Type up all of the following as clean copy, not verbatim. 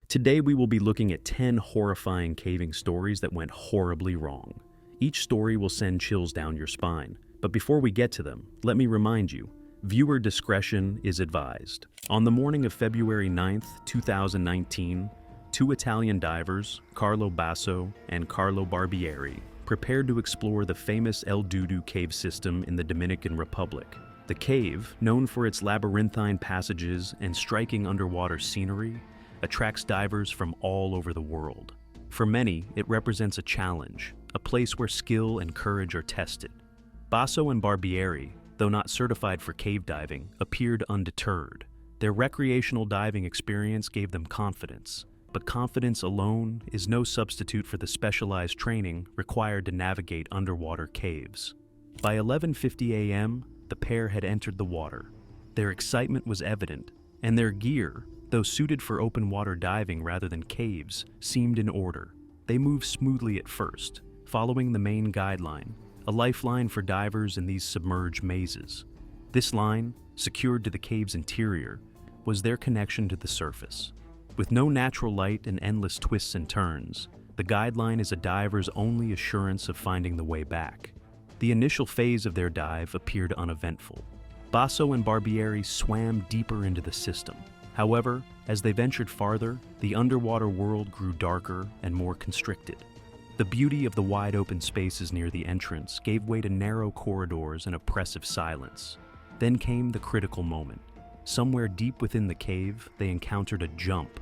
Today we will be looking at 10 horrifying caving stories that went horribly wrong. Each story will send chills down your spine, but before we get to them, let me remind you, viewer discretion is advised. On the morning of February 9th, 2019, two Italian divers, Carlo Basso and Carlo Barbieri, prepared to explore the famous El Dudu cave system in the Dominican Republic. The cave, known for its labyrinthine passages and striking underwater scenery, attracts divers from all over the world. For many, it represents a challenge, a place where skill and courage are tested. Basso and Barbieri, though not certified for cave diving, appeared undeterred. Their recreational diving experience gave them confidence, but confidence alone is no substitute for the specialized training required to navigate underwater caves. By 11:50 a.m., the pair had entered the water. Their excitement was evident, and their gear, though suited for open water diving rather than caves, seemed in order. They moved smoothly at first, following the main guideline, a lifeline for divers in these submerged mazes. This line, secured to the cave's interior, was their connection to the surface. With no natural light and endless twists and turns, the guideline is a diver's only assurance of finding the way back. The initial phase of their dive appeared uneventful. Basso and Barbieri swam deeper into the system. However, as they ventured farther, the underwater world grew darker and more constricted. The beauty of the wide open spaces near the entrance gave way to narrow corridors and oppressive silence. Then came the critical moment. Somewhere deep within the cave, they encountered a jump.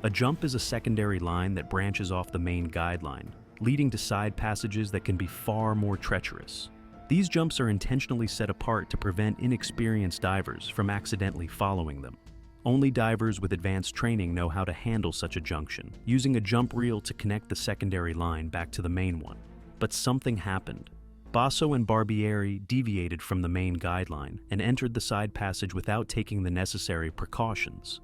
A jump is a secondary line that branches off the main guideline, leading to side passages that can be far more treacherous. These jumps are intentionally set apart to prevent inexperienced divers from accidentally following them. Only divers with advanced training know how to handle such a junction, using a jump reel to connect the secondary line back to the main one. But something happened. Basso and Barbieri deviated from the main guideline and entered the side passage without taking the necessary precautions.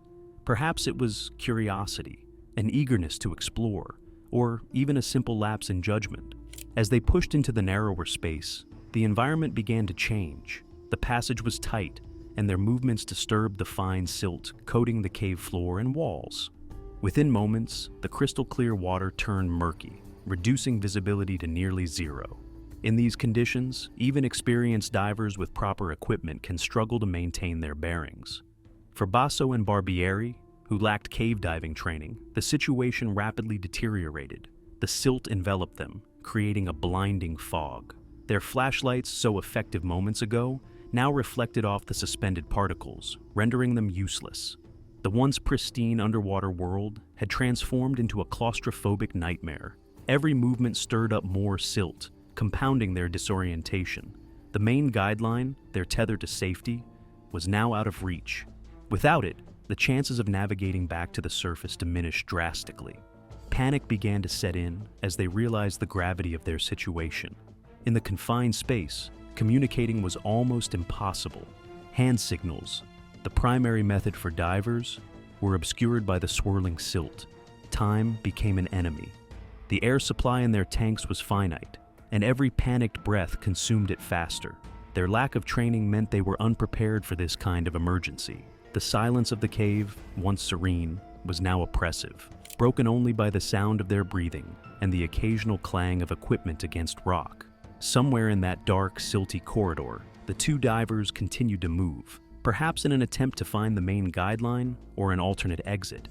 Perhaps it was curiosity, an eagerness to explore, or even a simple lapse in judgment. As they pushed into the narrower space, the environment began to change. The passage was tight, and their movements disturbed the fine silt coating the cave floor and walls. Within moments, the crystal-clear water turned murky, reducing visibility to nearly zero. In these conditions, even experienced divers with proper equipment can struggle to maintain their bearings. For Basso and Barbieri, who lacked cave diving training, the situation rapidly deteriorated. The silt enveloped them, creating a blinding fog. Their flashlights, so effective moments ago, now reflected off the suspended particles, rendering them useless. The once pristine underwater world had transformed into a claustrophobic nightmare. Every movement stirred up more silt, compounding their disorientation. The main guideline, their tether to safety, was now out of reach. Without it, the chances of navigating back to the surface diminished drastically. Panic began to set in as they realized the gravity of their situation. In the confined space, communicating was almost impossible. Hand signals, the primary method for divers, were obscured by the swirling silt. Time became an enemy. The air supply in their tanks was finite, and every panicked breath consumed it faster. Their lack of training meant they were unprepared for this kind of emergency. The silence of the cave, once serene, was now oppressive, broken only by the sound of their breathing and the occasional clang of equipment against rock. Somewhere in that dark, silty corridor, the two divers continued to move, perhaps in an attempt to find the main guideline or an alternate exit.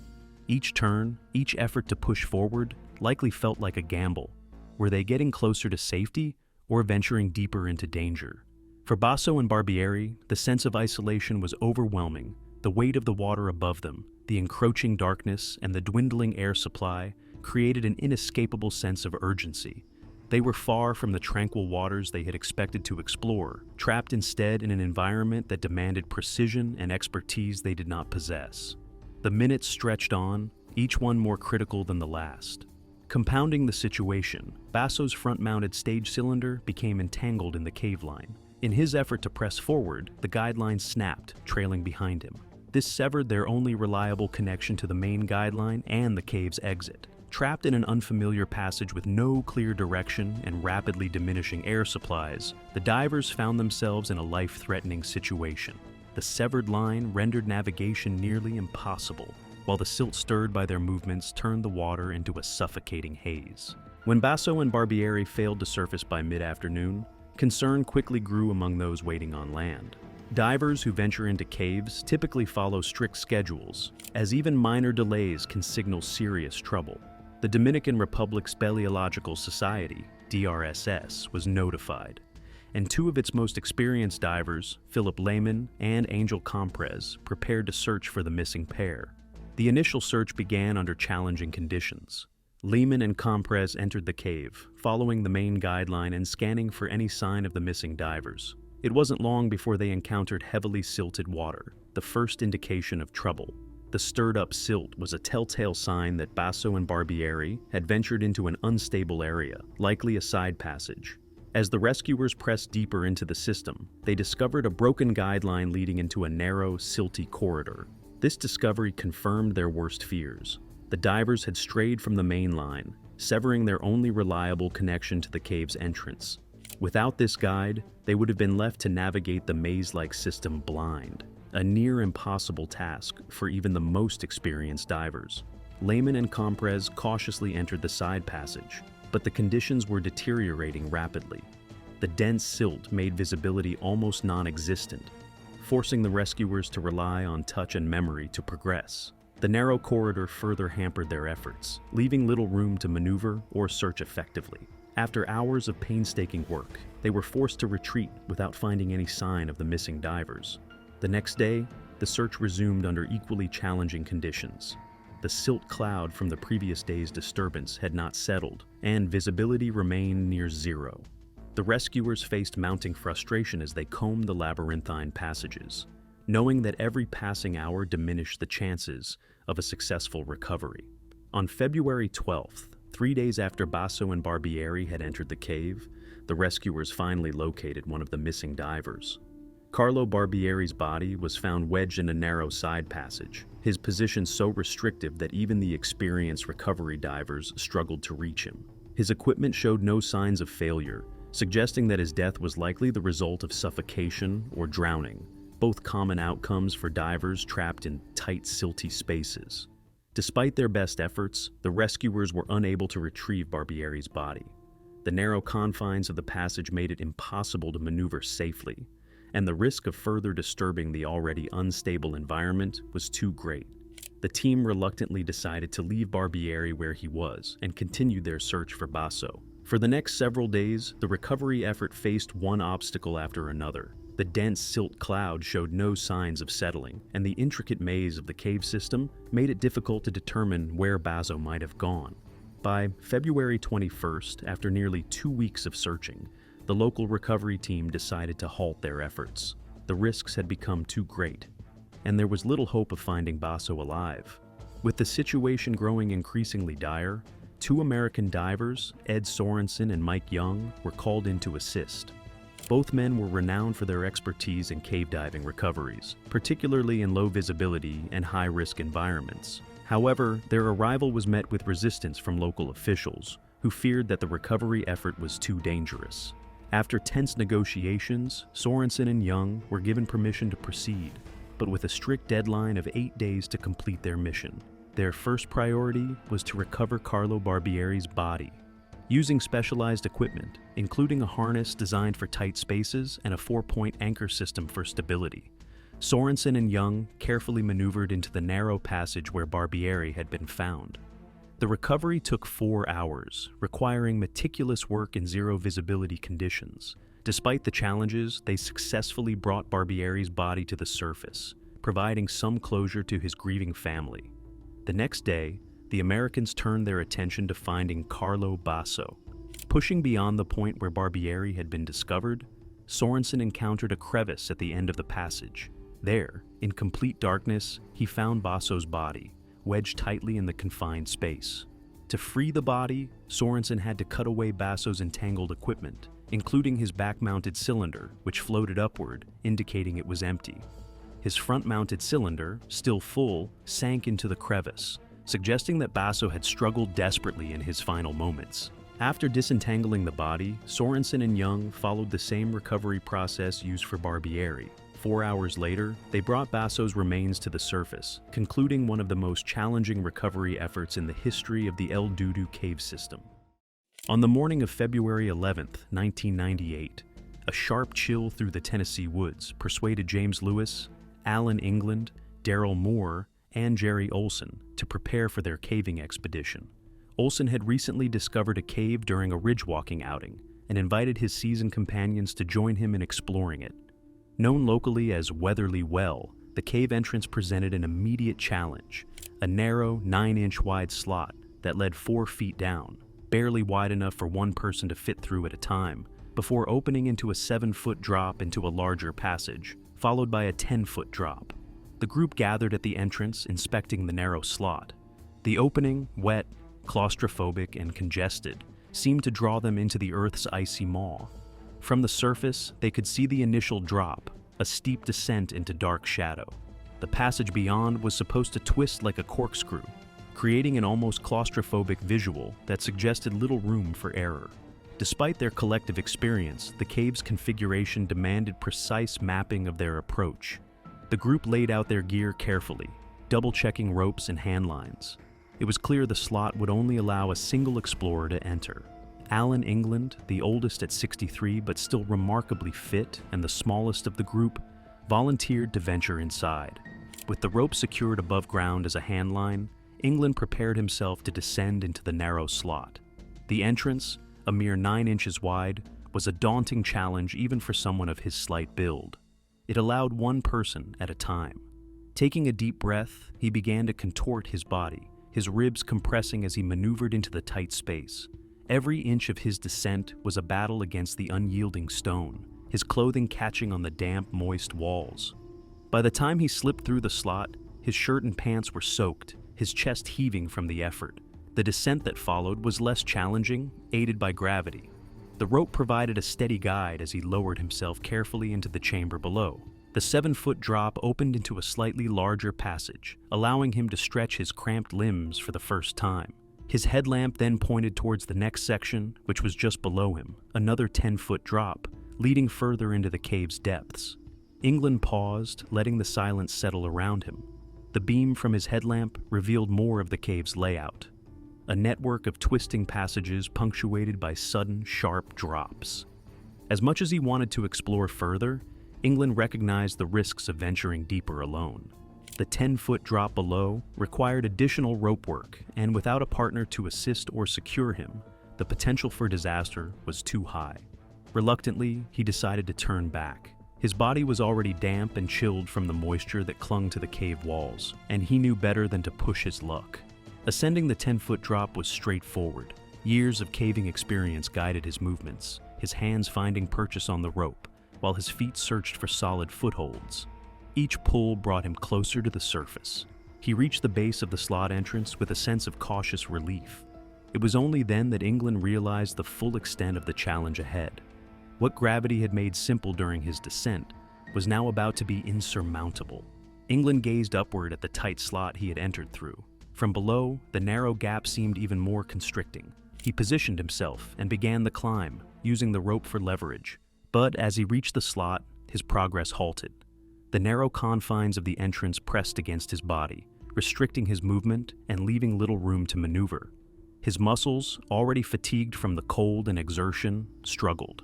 Each turn, each effort to push forward, likely felt like a gamble. Were they getting closer to safety or venturing deeper into danger? For Basso and Barbieri, the sense of isolation was overwhelming. The weight of the water above them, the encroaching darkness, and the dwindling air supply created an inescapable sense of urgency. They were far from the tranquil waters they had expected to explore, trapped instead in an environment that demanded precision and expertise they did not possess. The minutes stretched on, each one more critical than the last. Compounding the situation, Basso's front-mounted stage cylinder became entangled in the cave line. In his effort to press forward, the guideline snapped, trailing behind him. This severed their only reliable connection to the main guideline and the cave's exit. Trapped in an unfamiliar passage with no clear direction and rapidly diminishing air supplies, the divers found themselves in a life-threatening situation. The severed line rendered navigation nearly impossible. while the silt stirred by their movements turned the water into a suffocating haze. When Basso and Barbieri failed to surface by mid-afternoon, concern quickly grew among those waiting on land. Divers who venture into caves typically follow strict schedules, as even minor delays can signal serious trouble. The Dominican Republic's Speleological Society, DRSS, was notified, and two of its most experienced divers, Philip Lehman and Angel Comprez, prepared to search for the missing pair. The initial search began under challenging conditions. Lehman and Comprez entered the cave, following the main guideline and scanning for any sign of the missing divers. It wasn't long before they encountered heavily silted water, the first indication of trouble. The stirred-up silt was a telltale sign that Basso and Barbieri had ventured into an unstable area, likely a side passage. As the rescuers pressed deeper into the system, they discovered a broken guideline leading into a narrow, silty corridor. This discovery confirmed their worst fears. The divers had strayed from the main line, severing their only reliable connection to the cave's entrance. Without this guide, they would have been left to navigate the maze-like system blind, a near impossible task for even the most experienced divers. Lehman and Comprez cautiously entered the side passage, but the conditions were deteriorating rapidly. The dense silt made visibility almost non-existent, forcing the rescuers to rely on touch and memory to progress. The narrow corridor further hampered their efforts, leaving little room to maneuver or search effectively. After hours of painstaking work, they were forced to retreat without finding any sign of the missing divers. The next day, the search resumed under equally challenging conditions. The silt cloud from the previous day's disturbance had not settled, and visibility remained near zero. The rescuers faced mounting frustration as they combed the labyrinthine passages, knowing that every passing hour diminished the chances of a successful recovery. On February 12th, 3 days after Basso and Barbieri had entered the cave, the rescuers finally located one of the missing divers. Carlo Barbieri's body was found wedged in a narrow side passage, his position so restrictive that even the experienced recovery divers struggled to reach him. His equipment showed no signs of failure, suggesting that his death was likely the result of suffocation or drowning, both common outcomes for divers trapped in tight, silty spaces. Despite their best efforts, the rescuers were unable to retrieve Barbieri's body. The narrow confines of the passage made it impossible to maneuver safely, and the risk of further disturbing the already unstable environment was too great. The team reluctantly decided to leave Barbieri where he was and continued their search for Basso. For the next several days, the recovery effort faced one obstacle after another. The dense silt cloud showed no signs of settling, and the intricate maze of the cave system made it difficult to determine where Basso might have gone. By February 21st, after nearly 2 weeks of searching, the local recovery team decided to halt their efforts. The risks had become too great, and there was little hope of finding Basso alive. With the situation growing increasingly dire, 2 American divers, Ed Sorensen and Mike Young, were called in to assist. Both men were renowned for their expertise in cave diving recoveries, particularly in low visibility and high-risk environments. However, their arrival was met with resistance from local officials, who feared that the recovery effort was too dangerous. After tense negotiations, Sorensen and Young were given permission to proceed, but with a strict deadline of 8 days to complete their mission. Their first priority was to recover Carlo Barbieri's body. Using specialized equipment, including a harness designed for tight spaces and a 4-point anchor system for stability, Sorensen and Young carefully maneuvered into the narrow passage where Barbieri had been found. The recovery took 4 hours, requiring meticulous work in zero visibility conditions. Despite the challenges, they successfully brought Barbieri's body to the surface, providing some closure to his grieving family. The next day, the Americans turned their attention to finding Carlo Basso. Pushing beyond the point where Barbieri had been discovered, Sorensen encountered a crevice at the end of the passage. There, in complete darkness, he found Basso's body, wedged tightly in the confined space. To free the body, Sorensen had to cut away Basso's entangled equipment, including his back-mounted cylinder, which floated upward, indicating it was empty. His front-mounted cylinder, still full, sank into the crevice, suggesting that Basso had struggled desperately in his final moments. After disentangling the body, Sorensen and Young followed the same recovery process used for Barbieri. 4 hours later, they brought Basso's remains to the surface, concluding one of the most challenging recovery efforts in the history of the El Dudu cave system. On the morning of February 11, 1998, a sharp chill through the Tennessee woods persuaded James Lewis, Alan England, Daryl Moore, and Jerry Olson to prepare for their caving expedition. Olson had recently discovered a cave during a ridge-walking outing and invited his seasoned companions to join him in exploring it. Known locally as Weatherly Well, the cave entrance presented an immediate challenge, a narrow 9-inch wide slot that led 4 feet down, barely wide enough for one person to fit through at a time, before opening into a 7-foot drop into a larger passage, followed by a 10-foot drop. The group gathered at the entrance, inspecting the narrow slot. The opening, wet, claustrophobic, and congested, seemed to draw them into the Earth's icy maw. From the surface, they could see the initial drop, a steep descent into dark shadow. The passage beyond was supposed to twist like a corkscrew, creating an almost claustrophobic visual that suggested little room for error. Despite their collective experience, the cave's configuration demanded precise mapping of their approach. The group laid out their gear carefully, double-checking ropes and hand lines. It was clear the slot would only allow a single explorer to enter. Alan England, the oldest at 63 but still remarkably fit and the smallest of the group, volunteered to venture inside. With the rope secured above ground as a hand line, England prepared himself to descend into the narrow slot. The entrance, a mere 9 inches wide, was a daunting challenge even for someone of his slight build. It allowed one person at a time. Taking a deep breath, he began to contort his body, his ribs compressing as he maneuvered into the tight space. Every inch of his descent was a battle against the unyielding stone, his clothing catching on the damp, moist walls. By the time he slipped through the slot, his shirt and pants were soaked, his chest heaving from the effort. The descent that followed was less challenging, aided by gravity. The rope provided a steady guide as he lowered himself carefully into the chamber below. The 7-foot drop opened into a slightly larger passage, allowing him to stretch his cramped limbs for the first time. His headlamp then pointed towards the next section, which was just below him, another 10-foot drop, leading further into the cave's depths. England paused, letting the silence settle around him. The beam from his headlamp revealed more of the cave's layout. A network of twisting passages punctuated by sudden, sharp drops. As much as he wanted to explore further, England recognized the risks of venturing deeper alone. The 10-foot drop below required additional rope work, and without a partner to assist or secure him, the potential for disaster was too high. Reluctantly, he decided to turn back. His body was already damp and chilled from the moisture that clung to the cave walls, and he knew better than to push his luck. Ascending the 10-foot drop was straightforward. Years of caving experience guided his movements, his hands finding purchase on the rope, while his feet searched for solid footholds. Each pull brought him closer to the surface. He reached the base of the slot entrance with a sense of cautious relief. It was only then that England realized the full extent of the challenge ahead. What gravity had made simple during his descent was now about to be insurmountable. England gazed upward at the tight slot he had entered through. From below, the narrow gap seemed even more constricting. He positioned himself and began the climb, using the rope for leverage. But as he reached the slot, his progress halted. The narrow confines of the entrance pressed against his body, restricting his movement and leaving little room to maneuver. His muscles, already fatigued from the cold and exertion, struggled.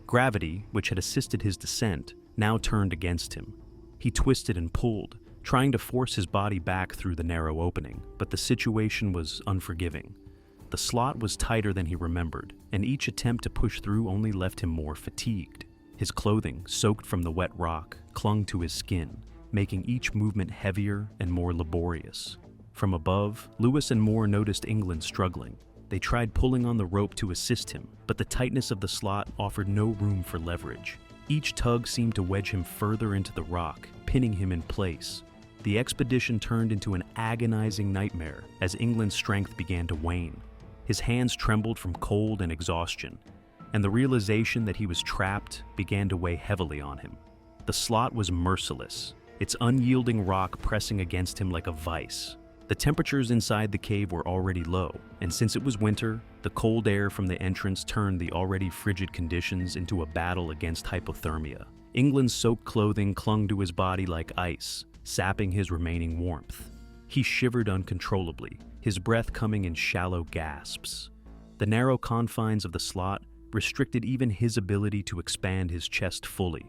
Gravity, which had assisted his descent, now turned against him. He twisted and pulled, trying to force his body back through the narrow opening, but the situation was unforgiving. The slot was tighter than he remembered, and each attempt to push through only left him more fatigued. His clothing, soaked from the wet rock, clung to his skin, making each movement heavier and more laborious. From above, Lewis and Moore noticed England struggling. They tried pulling on the rope to assist him, but the tightness of the slot offered no room for leverage. Each tug seemed to wedge him further into the rock, pinning him in place. The expedition turned into an agonizing nightmare as England's strength began to wane. His hands trembled from cold and exhaustion, and the realization that he was trapped began to weigh heavily on him. The slot was merciless, its unyielding rock pressing against him like a vice. The temperatures inside the cave were already low, and since it was winter, the cold air from the entrance turned the already frigid conditions into a battle against hypothermia. England's soaked clothing clung to his body like ice, sapping his remaining warmth. He shivered uncontrollably, his breath coming in shallow gasps. The narrow confines of the slot restricted even his ability to expand his chest fully,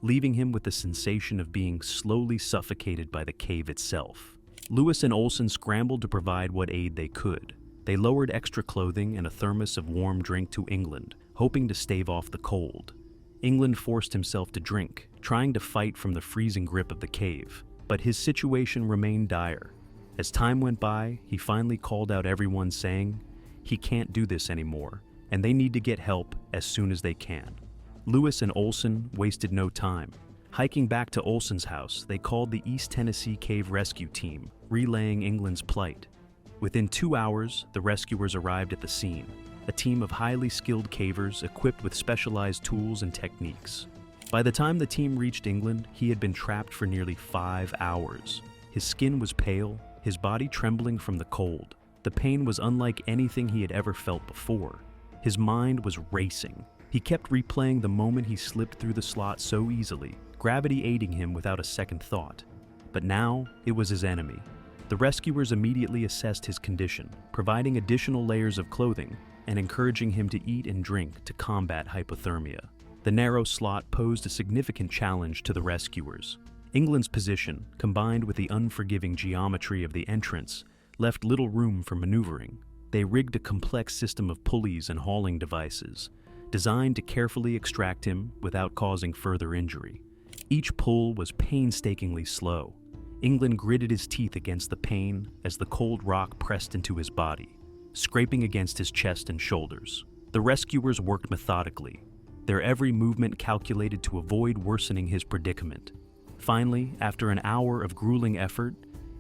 leaving him with the sensation of being slowly suffocated by the cave itself. Lewis and Olsen scrambled to provide what aid they could. They lowered extra clothing and a thermos of warm drink to England, hoping to stave off the cold. England forced himself to drink, trying to fight from the freezing grip of the cave, but his situation remained dire. As time went by, he finally called out everyone saying, he can't do this anymore, and they need to get help as soon as they can. Lewis and Olsen wasted no time. Hiking back to Olsen's house, they called the East Tennessee Cave Rescue Team, relaying England's plight. Within 2 hours, the rescuers arrived at the scene, a team of highly skilled cavers equipped with specialized tools and techniques. By the time the team reached England, he had been trapped for nearly 5 hours. His skin was pale, his body trembling from the cold. The pain was unlike anything he had ever felt before. His mind was racing. He kept replaying the moment he slipped through the slot so easily, gravity aiding him without a second thought. But now, it was his enemy. The rescuers immediately assessed his condition, providing additional layers of clothing and encouraging him to eat and drink to combat hypothermia. The narrow slot posed a significant challenge to the rescuers. England's position, combined with the unforgiving geometry of the entrance, left little room for maneuvering. They rigged a complex system of pulleys and hauling devices, designed to carefully extract him without causing further injury. Each pull was painstakingly slow. England gritted his teeth against the pain as the cold rock pressed into his body, scraping against his chest and shoulders. The rescuers worked methodically, their every movement calculated to avoid worsening his predicament. Finally, after an hour of grueling effort,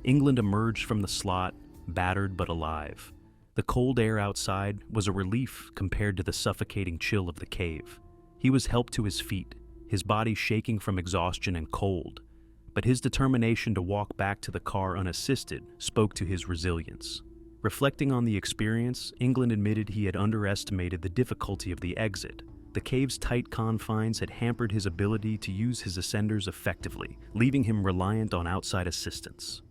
England emerged from the slot, battered but alive. The cold air outside was a relief compared to the suffocating chill of the cave. He was helped to his feet, his body shaking from exhaustion and cold, but his determination to walk back to the car unassisted spoke to his resilience. Reflecting on the experience, England admitted he had underestimated the difficulty of the exit. The cave's tight confines had hampered his ability to use his ascenders effectively, leaving him reliant on outside assistance.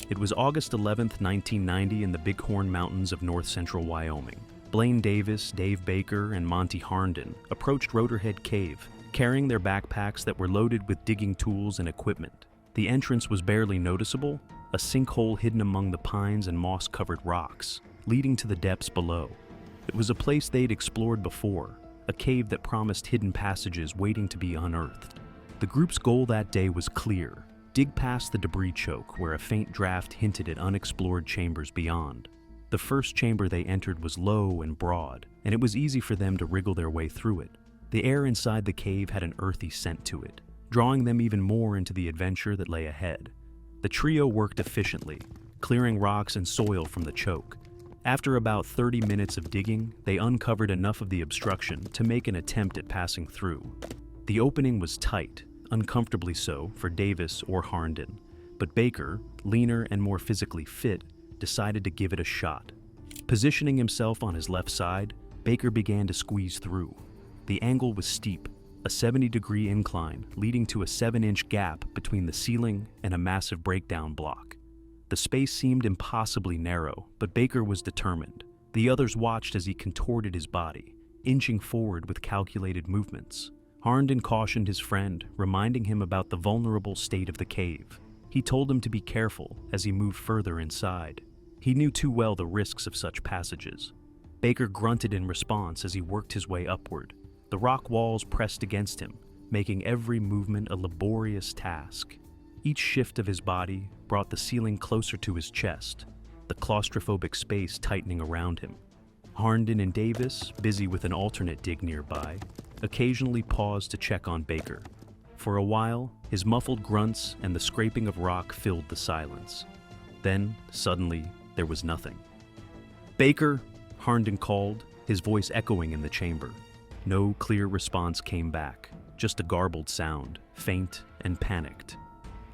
It was August 11, 1990 in the Bighorn Mountains of north-central Wyoming. Blaine Davis, Dave Baker, and Monty Harnden approached Rotorhead Cave, carrying their backpacks that were loaded with digging tools and equipment. The entrance was barely noticeable, a sinkhole hidden among the pines and moss-covered rocks, leading to the depths below. It was a place they'd explored before, a cave that promised hidden passages waiting to be unearthed. The group's goal that day was clear: dig past the debris choke where a faint draft hinted at unexplored chambers beyond. The first chamber they entered was low and broad, and it was easy for them to wriggle their way through it. The air inside the cave had an earthy scent to it, drawing them even more into the adventure that lay ahead. The trio worked efficiently, clearing rocks and soil from the choke. After about 30 minutes of digging, they uncovered enough of the obstruction to make an attempt at passing through. The opening was tight, uncomfortably so for Davis or Harnden, but Baker, leaner and more physically fit, decided to give it a shot. Positioning himself on his left side, Baker began to squeeze through. The angle was steep, a 70-degree incline leading to a 7-inch gap between the ceiling and a massive breakdown block. The space seemed impossibly narrow, but Baker was determined. The others watched as he contorted his body, inching forward with calculated movements. Harnden cautioned his friend, reminding him about the vulnerable state of the cave. He told him to be careful as he moved further inside. He knew too well the risks of such passages. Baker grunted in response as he worked his way upward. The rock walls pressed against him, making every movement a laborious task. Each shift of his body brought the ceiling closer to his chest, the claustrophobic space tightening around him. Harnden and Davis, busy with an alternate dig nearby, occasionally paused to check on Baker. For a while, his muffled grunts and the scraping of rock filled the silence. Then, suddenly, there was nothing. "Baker!" Harnden called, his voice echoing in the chamber. No clear response came back, just a garbled sound, faint and panicked.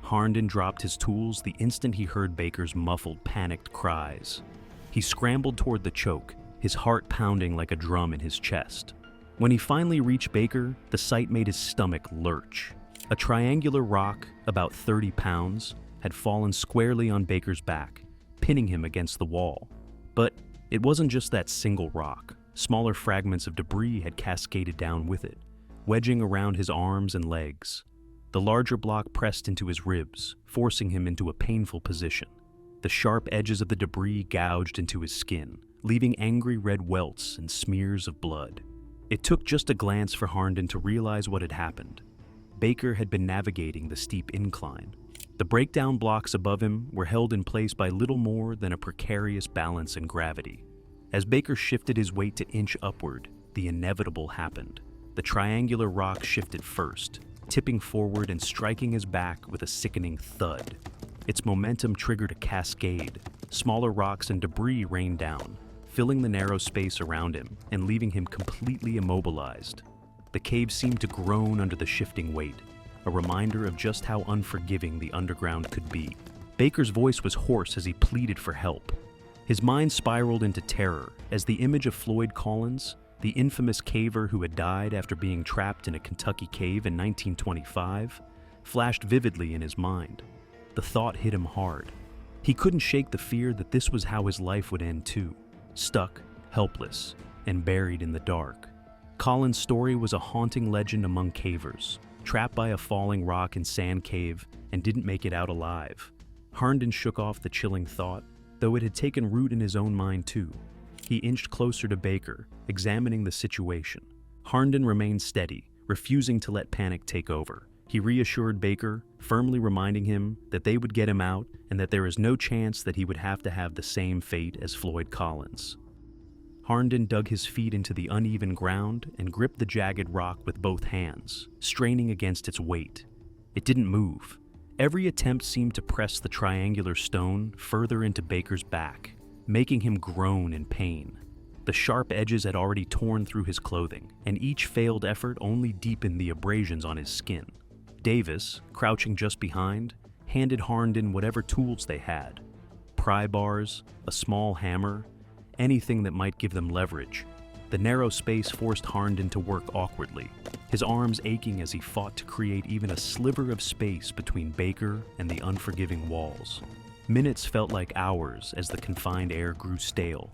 Harnden dropped his tools the instant he heard Baker's muffled, panicked cries. He scrambled toward the choke, his heart pounding like a drum in his chest. When he finally reached Baker, the sight made his stomach lurch. A triangular rock, about 30 pounds, had fallen squarely on Baker's back, pinning him against the wall. But it wasn't just that single rock. Smaller fragments of debris had cascaded down with it, wedging around his arms and legs. The larger block pressed into his ribs, forcing him into a painful position. The sharp edges of the debris gouged into his skin, leaving angry red welts and smears of blood. It took just a glance for Harnden to realize what had happened. Baker had been navigating the steep incline. The breakdown blocks above him were held in place by little more than a precarious balance and gravity. As Baker shifted his weight to inch upward, the inevitable happened. The triangular rock shifted first, tipping forward and striking his back with a sickening thud. Its momentum triggered a cascade. Smaller rocks and debris rained down, filling the narrow space around him and leaving him completely immobilized. The cave seemed to groan under the shifting weight, a reminder of just how unforgiving the underground could be. Baker's voice was hoarse as he pleaded for help. His mind spiraled into terror as the image of Floyd Collins, the infamous caver who had died after being trapped in a Kentucky cave in 1925, flashed vividly in his mind. The thought hit him hard. He couldn't shake the fear that this was how his life would end too, stuck, helpless, and buried in the dark. Collins' story was a haunting legend among cavers, trapped by a falling rock and sand cave and didn't make it out alive. Harnden shook off the chilling thought, though it had taken root in his own mind too. He inched closer to Baker, examining the situation. Harnden remained steady, refusing to let panic take over. He reassured Baker, firmly reminding him that they would get him out and that there is no chance that he would have to have the same fate as Floyd Collins. Harnden dug his feet into the uneven ground and gripped the jagged rock with both hands, straining against its weight. It didn't move. Every attempt seemed to press the triangular stone further into Baker's back, making him groan in pain. The sharp edges had already torn through his clothing, and each failed effort only deepened the abrasions on his skin. Davis, crouching just behind, handed Harnden whatever tools they had. Pry bars, a small hammer, anything that might give them leverage. The narrow space forced Harnden to work awkwardly, his arms aching as he fought to create even a sliver of space between Baker and the unforgiving walls. Minutes felt like hours as the confined air grew stale,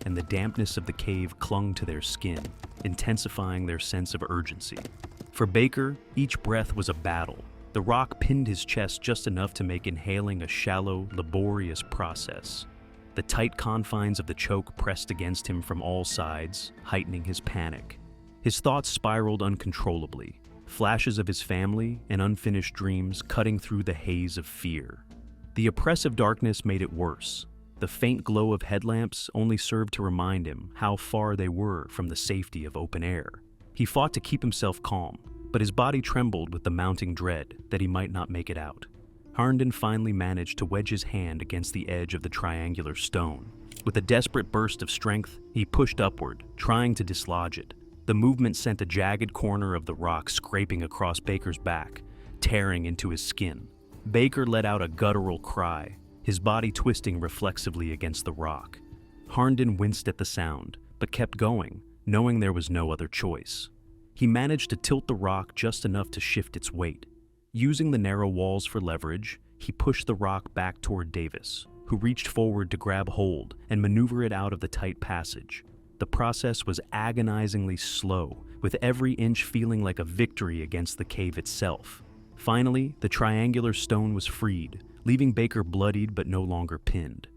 and the dampness of the cave clung to their skin, intensifying their sense of urgency. For Baker, each breath was a battle. The rock pinned his chest just enough to make inhaling a shallow, laborious process. The tight confines of the choke pressed against him from all sides, heightening his panic. His thoughts spiraled uncontrollably, flashes of his family and unfinished dreams cutting through the haze of fear. The oppressive darkness made it worse. The faint glow of headlamps only served to remind him how far they were from the safety of open air. He fought to keep himself calm, but his body trembled with the mounting dread that he might not make it out. Harnden finally managed to wedge his hand against the edge of the triangular stone. With a desperate burst of strength, he pushed upward, trying to dislodge it. The movement sent a jagged corner of the rock scraping across Baker's back, tearing into his skin. Baker let out a guttural cry, his body twisting reflexively against the rock. Harnden winced at the sound, but kept going, knowing there was no other choice. He managed to tilt the rock just enough to shift its weight. Using the narrow walls for leverage, he pushed the rock back toward Davis, who reached forward to grab hold and maneuver it out of the tight passage. The process was agonizingly slow, with every inch feeling like a victory against the cave itself. Finally, the triangular stone was freed, leaving Baker bloodied but no longer pinned.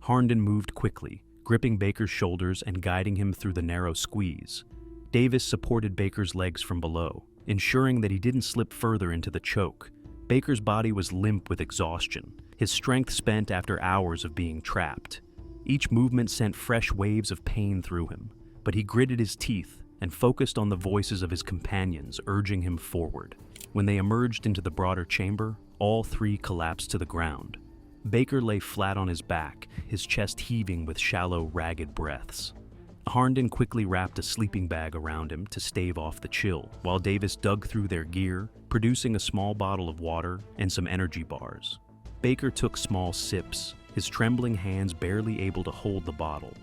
Harnden moved quickly, gripping Baker's shoulders and guiding him through the narrow squeeze. Davis supported Baker's legs from below, ensuring that he didn't slip further into the choke. Baker's body was limp with exhaustion, his strength spent after hours of being trapped. Each movement sent fresh waves of pain through him, but he gritted his teeth and focused on the voices of his companions urging him forward. When they emerged into the broader chamber, all three collapsed to the ground. Baker lay flat on his back, his chest heaving with shallow, ragged breaths. Harnden quickly wrapped a sleeping bag around him to stave off the chill, while Davis dug through their gear, producing a small bottle of water and some energy bars. Baker took small sips, his trembling hands barely able to hold the bottle.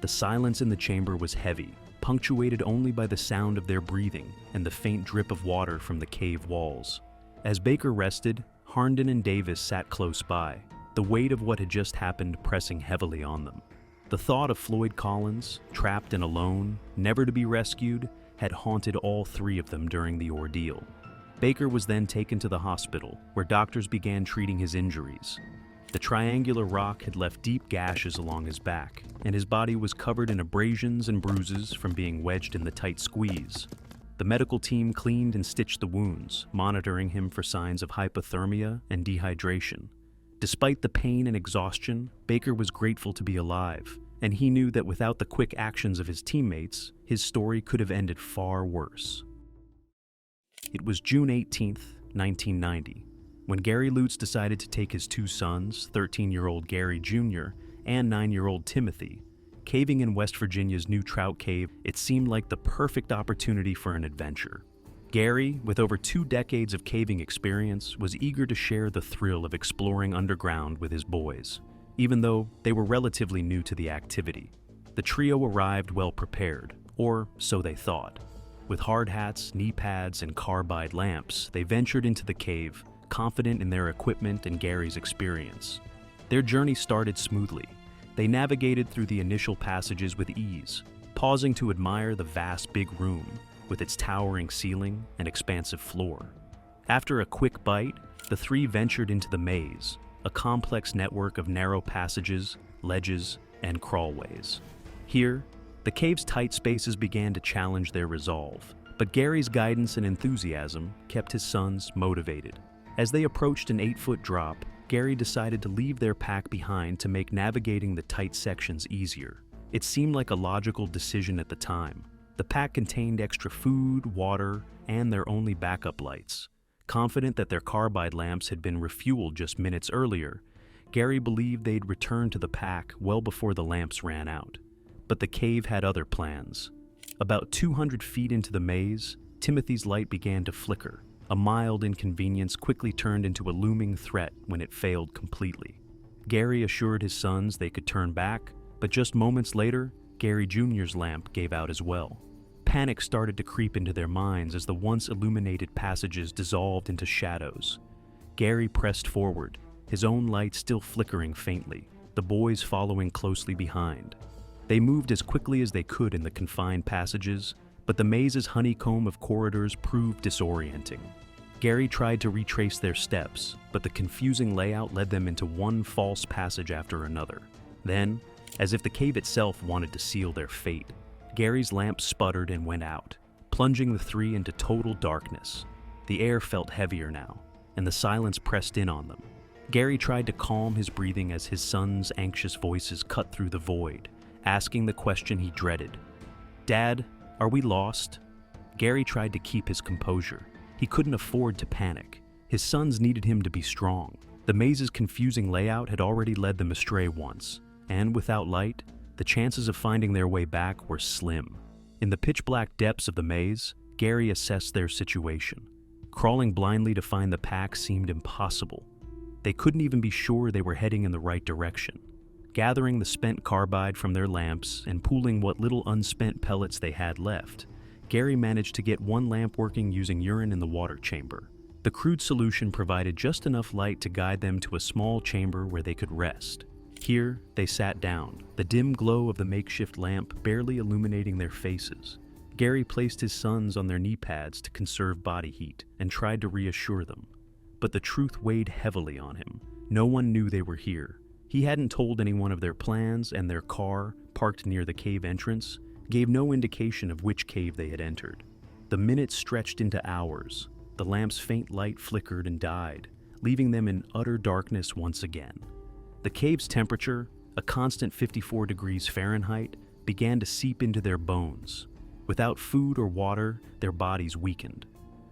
The silence in the chamber was heavy, punctuated only by the sound of their breathing and the faint drip of water from the cave walls. As Baker rested, Harnden and Davis sat close by, the weight of what had just happened pressing heavily on them. The thought of Floyd Collins, trapped and alone, never to be rescued, had haunted all three of them during the ordeal. Baker was then taken to the hospital, where doctors began treating his injuries. The triangular rock had left deep gashes along his back, and his body was covered in abrasions and bruises from being wedged in the tight squeeze. The medical team cleaned and stitched the wounds, monitoring him for signs of hypothermia and dehydration. Despite the pain and exhaustion, Baker was grateful to be alive, and he knew that without the quick actions of his teammates, his story could have ended far worse. It was June 18th, 1990, when Gary Lutz decided to take his two sons, 13-year-old Gary Jr. and 9-year-old Timothy, caving in West Virginia's New Trout Cave. It seemed like the perfect opportunity for an adventure. Gary, with over 2 decades of caving experience, was eager to share the thrill of exploring underground with his boys, even though they were relatively new to the activity. The trio arrived well prepared, or so they thought. With hard hats, knee pads, and carbide lamps, they ventured into the cave, confident in their equipment and Gary's experience. Their journey started smoothly. They navigated through the initial passages with ease, pausing to admire the vast big room, with its towering ceiling and expansive floor. After a quick bite, the three ventured into the maze, a complex network of narrow passages, ledges, and crawlways. Here, the cave's tight spaces began to challenge their resolve, but Gary's guidance and enthusiasm kept his sons motivated. As they approached an 8-foot drop, Gary decided to leave their pack behind to make navigating the tight sections easier. It seemed like a logical decision at the time. The pack contained extra food, water, and their only backup lights. Confident that their carbide lamps had been refueled just minutes earlier, Gary believed they'd return to the pack well before the lamps ran out. But the cave had other plans. About 200 feet into the maze, Timothy's light began to flicker. A mild inconvenience quickly turned into a looming threat when it failed completely. Gary assured his sons they could turn back, but just moments later, Gary Jr.'s lamp gave out as well. Panic started to creep into their minds as the once illuminated passages dissolved into shadows. Gary pressed forward, his own light still flickering faintly, the boys following closely behind. They moved as quickly as they could in the confined passages, but the maze's honeycomb of corridors proved disorienting. Gary tried to retrace their steps, but the confusing layout led them into one false passage after another. Then, as if the cave itself wanted to seal their fate, Gary's lamp sputtered and went out, plunging the three into total darkness. The air felt heavier now, and the silence pressed in on them. Gary tried to calm his breathing as his sons' anxious voices cut through the void, asking the question he dreaded. "Dad, are we lost?" Gary tried to keep his composure. He couldn't afford to panic. His sons needed him to be strong. The maze's confusing layout had already led them astray once, and without light, the chances of finding their way back were slim. In the pitch-black depths of the maze, Gary assessed their situation. Crawling blindly to find the pack seemed impossible. They couldn't even be sure they were heading in the right direction. Gathering the spent carbide from their lamps and pooling what little unspent pellets they had left, Gary managed to get one lamp working using urine in the water chamber. The crude solution provided just enough light to guide them to a small chamber where they could rest. Here, they sat down, the dim glow of the makeshift lamp barely illuminating their faces. Gary placed his sons on their knee pads to conserve body heat and tried to reassure them. But the truth weighed heavily on him. No one knew they were here. He hadn't told anyone of their plans, and their car, parked near the cave entrance, gave no indication of which cave they had entered. The minutes stretched into hours. The lamp's faint light flickered and died, leaving them in utter darkness once again. The cave's temperature, a constant 54 degrees Fahrenheit, began to seep into their bones. Without food or water, their bodies weakened.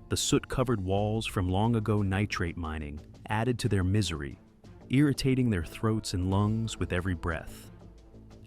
The soot-covered walls from long ago nitrate mining added to their misery, irritating their throats and lungs with every breath.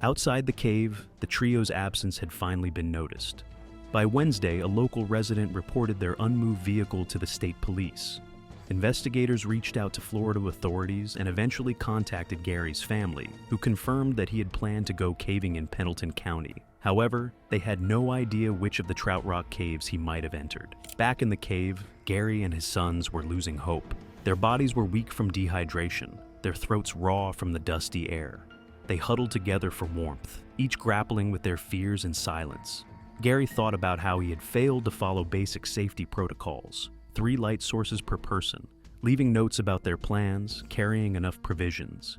Outside the cave, the trio's absence had finally been noticed. By Wednesday, a local resident reported their unmoved vehicle to the state police. Investigators reached out to Florida authorities and eventually contacted Gary's family, who confirmed that he had planned to go caving in Pendleton County. However, they had no idea which of the Trout Rock caves he might have entered. Back in the cave, Gary and his sons were losing hope. Their bodies were weak from dehydration, their throats raw from the dusty air. They huddled together for warmth, each grappling with their fears in silence. Gary thought about how he had failed to follow basic safety protocols, 3 light sources per person, leaving notes about their plans, carrying enough provisions.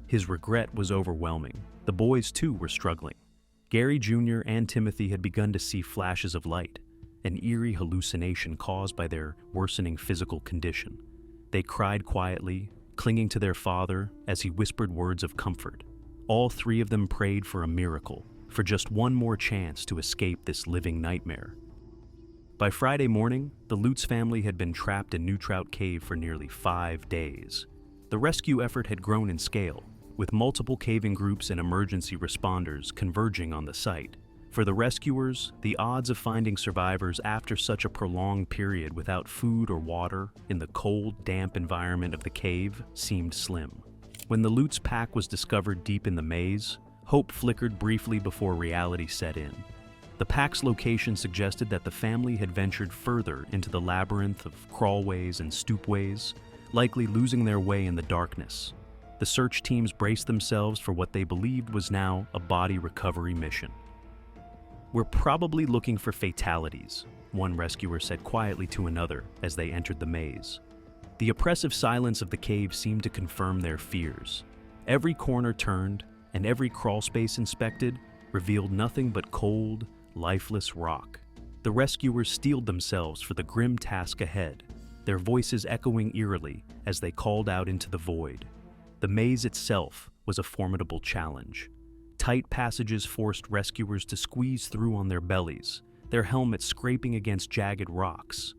His regret was overwhelming. The boys, too, were struggling. Gary Jr. and Timothy had begun to see flashes of light, an eerie hallucination caused by their worsening physical condition. They cried quietly, clinging to their father as he whispered words of comfort. All 3 of them prayed for a miracle, for just one more chance to escape this living nightmare. By Friday morning, the Lutz family had been trapped in New Trout Cave for nearly 5 days. The rescue effort had grown in scale, with multiple caving groups and emergency responders converging on the site. For the rescuers, the odds of finding survivors after such a prolonged period without food or water in the cold, damp environment of the cave seemed slim. When the Lutz pack was discovered deep in the maze, hope flickered briefly before reality set in. The pack's location suggested that the family had ventured further into the labyrinth of crawlways and stoopways, likely losing their way in the darkness. The search teams braced themselves for what they believed was now a body recovery mission. "We're probably looking for fatalities," one rescuer said quietly to another as they entered the maze. The oppressive silence of the cave seemed to confirm their fears. Every corner turned, and every crawlspace inspected revealed nothing but cold, lifeless rock. The rescuers steeled themselves for the grim task ahead, their voices echoing eerily as they called out into the void. The maze itself was a formidable challenge. Tight passages forced rescuers to squeeze through on their bellies, their helmets scraping against jagged rocks.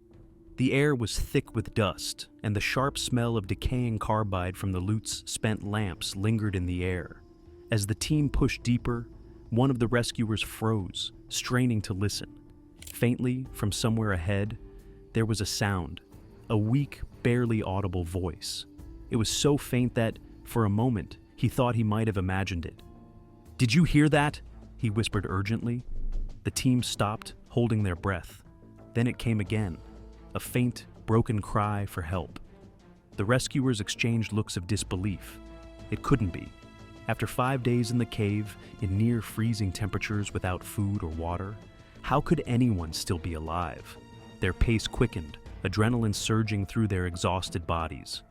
The air was thick with dust, and the sharp smell of decaying carbide from the Lutz spent lamps lingered in the air. As the team pushed deeper, one of the rescuers froze, straining to listen. Faintly, from somewhere ahead, there was a sound, a weak, barely audible voice. It was so faint that, for a moment, he thought he might have imagined it. "Did you hear that?" he whispered urgently. The team stopped, holding their breath. Then it came again, a faint, broken cry for help. The rescuers exchanged looks of disbelief. It couldn't be. After 5 days in the cave, in near freezing temperatures without food or water, how could anyone still be alive? Their pace quickened, adrenaline surging through their exhausted bodies.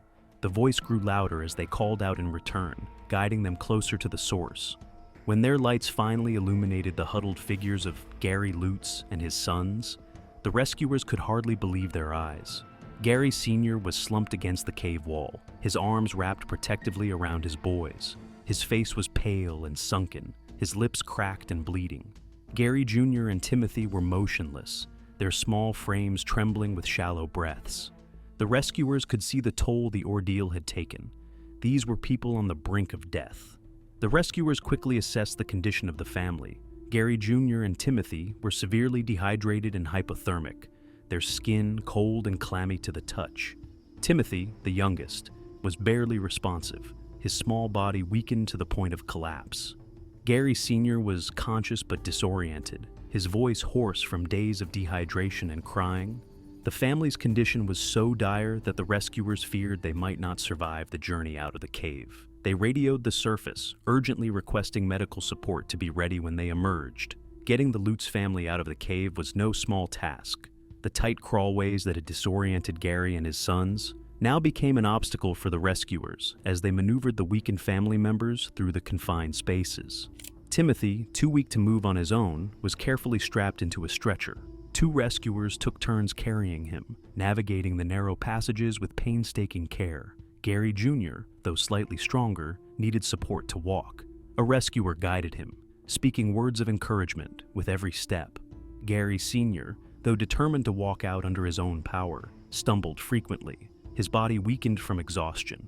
The voice grew louder as they called out in return, guiding them closer to the source. When their lights finally illuminated the huddled figures of Gary Lutz and his sons, the rescuers could hardly believe their eyes. Gary Sr. was slumped against the cave wall, his arms wrapped protectively around his boys. His face was pale and sunken, his lips cracked and bleeding. Gary Jr. and Timothy were motionless, their small frames trembling with shallow breaths. The rescuers could see the toll the ordeal had taken. These were people on the brink of death. The rescuers quickly assessed the condition of the family. Gary Jr. and Timothy were severely dehydrated and hypothermic, their skin cold and clammy to the touch. Timothy, the youngest, was barely responsive, his small body weakened to the point of collapse. Gary Sr. was conscious but disoriented, his voice hoarse from days of dehydration and crying. The family's condition was so dire that the rescuers feared they might not survive the journey out of the cave. They radioed the surface, urgently requesting medical support to be ready when they emerged. Getting the Lutz family out of the cave was no small task. The tight crawlways that had disoriented Gary and his sons now became an obstacle for the rescuers as they maneuvered the weakened family members through the confined spaces. Timothy, too weak to move on his own, was carefully strapped into a stretcher. 2 rescuers took turns carrying him, navigating the narrow passages with painstaking care. Gary Jr., though slightly stronger, needed support to walk. A rescuer guided him, speaking words of encouragement with every step. Gary Sr., though determined to walk out under his own power, stumbled frequently, his body weakened from exhaustion.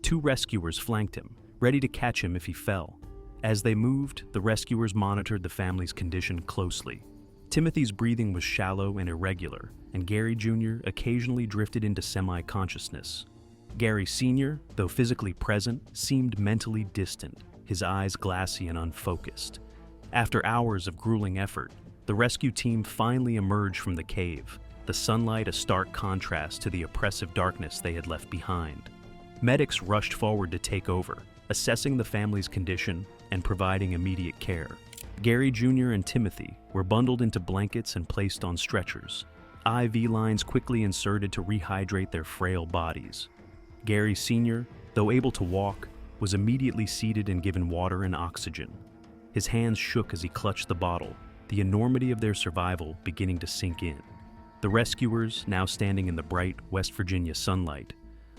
2 rescuers flanked him, ready to catch him if he fell. As they moved, the rescuers monitored the family's condition closely. Timothy's breathing was shallow and irregular, and Gary Jr. occasionally drifted into semi-consciousness. Gary Sr., though physically present, seemed mentally distant, his eyes glassy and unfocused. After hours of grueling effort, the rescue team finally emerged from the cave, the sunlight a stark contrast to the oppressive darkness they had left behind. Medics rushed forward to take over, assessing the family's condition and providing immediate care. Gary Jr. and Timothy were bundled into blankets and placed on stretchers, IV lines quickly inserted to rehydrate their frail bodies. Gary Sr., though able to walk, was immediately seated and given water and oxygen. His hands shook as he clutched the bottle, the enormity of their survival beginning to sink in. The rescuers, now standing in the bright West Virginia sunlight,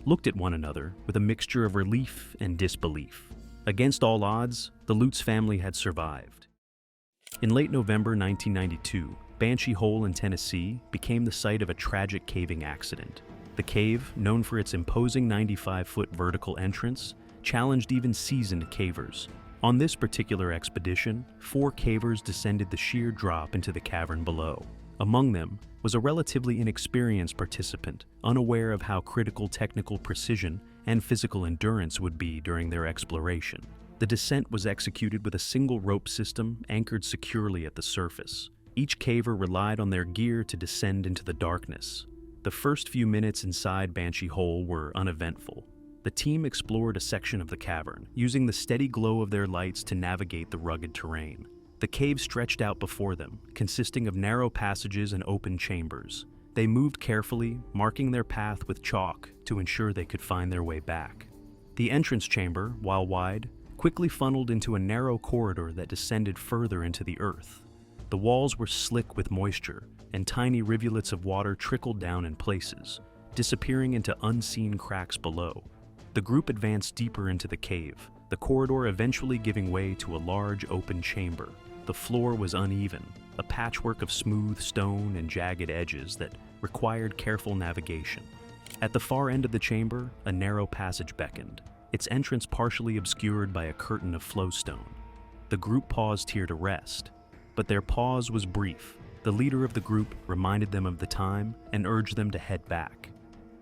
looked at one another with a mixture of relief and disbelief. Against all odds, the Lutz family had survived. In late November 1992, Banshee Hole in Tennessee became the site of a tragic caving accident. The cave, known for its imposing 95-foot vertical entrance, challenged even seasoned cavers. On this particular expedition, 4 cavers descended the sheer drop into the cavern below. Among them was a relatively inexperienced participant, unaware of how critical technical precision and physical endurance would be during their exploration. The descent was executed with a single rope system anchored securely at the surface. Each caver relied on their gear to descend into the darkness. The first few minutes inside Banshee Hole were uneventful. The team explored a section of the cavern, using the steady glow of their lights to navigate the rugged terrain. The cave stretched out before them, consisting of narrow passages and open chambers. They moved carefully, marking their path with chalk to ensure they could find their way back. The entrance chamber, while wide, quickly funneled into a narrow corridor that descended further into the earth. The walls were slick with moisture, and tiny rivulets of water trickled down in places, disappearing into unseen cracks below. The group advanced deeper into the cave, the corridor eventually giving way to a large open chamber. The floor was uneven, a patchwork of smooth stone and jagged edges that required careful navigation. At the far end of the chamber, a narrow passage beckoned, its entrance partially obscured by a curtain of flowstone. The group paused here to rest, but their pause was brief. The leader of the group reminded them of the time and urged them to head back.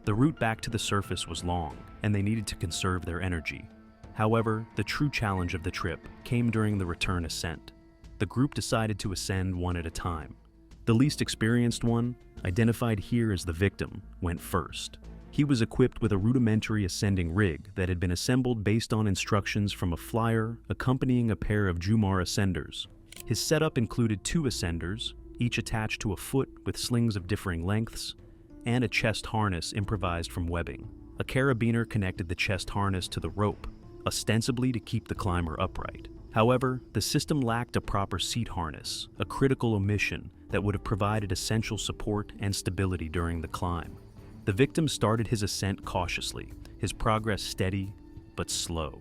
The route back to the surface was long, and they needed to conserve their energy. However, the true challenge of the trip came during the return ascent. The group decided to ascend one at a time. The least experienced one, identified here as the victim, went first. He was equipped with a rudimentary ascending rig that had been assembled based on instructions from a flyer accompanying a pair of Jumar ascenders. His setup included 2 ascenders, each attached to a foot with slings of differing lengths, and a chest harness improvised from webbing. A carabiner connected the chest harness to the rope, ostensibly to keep the climber upright. However, the system lacked a proper seat harness, a critical omission that would have provided essential support and stability during the climb. The victim started his ascent cautiously, his progress steady but slow.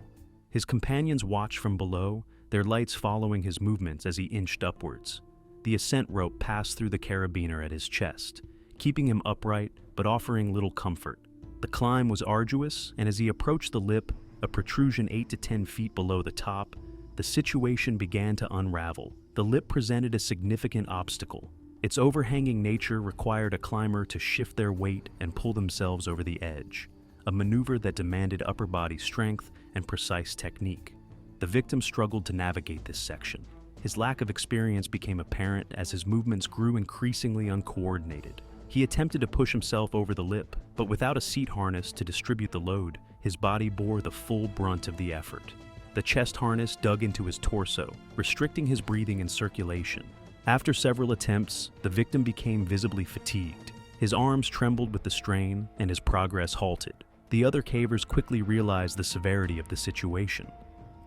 His companions watched from below, their lights following his movements as he inched upwards. The ascent rope passed through the carabiner at his chest, keeping him upright but offering little comfort. The climb was arduous, and as he approached the lip, a protrusion 8 to 10 feet below the top, the situation began to unravel. The lip presented a significant obstacle. Its overhanging nature required a climber to shift their weight and pull themselves over the edge, a maneuver that demanded upper body strength and precise technique. The victim struggled to navigate this section. His lack of experience became apparent as his movements grew increasingly uncoordinated. He attempted to push himself over the lip, but without a seat harness to distribute the load, his body bore the full brunt of the effort. The chest harness dug into his torso, restricting his breathing and circulation. After several attempts, the victim became visibly fatigued. His arms trembled with the strain, and his progress halted. The other cavers quickly realized the severity of the situation.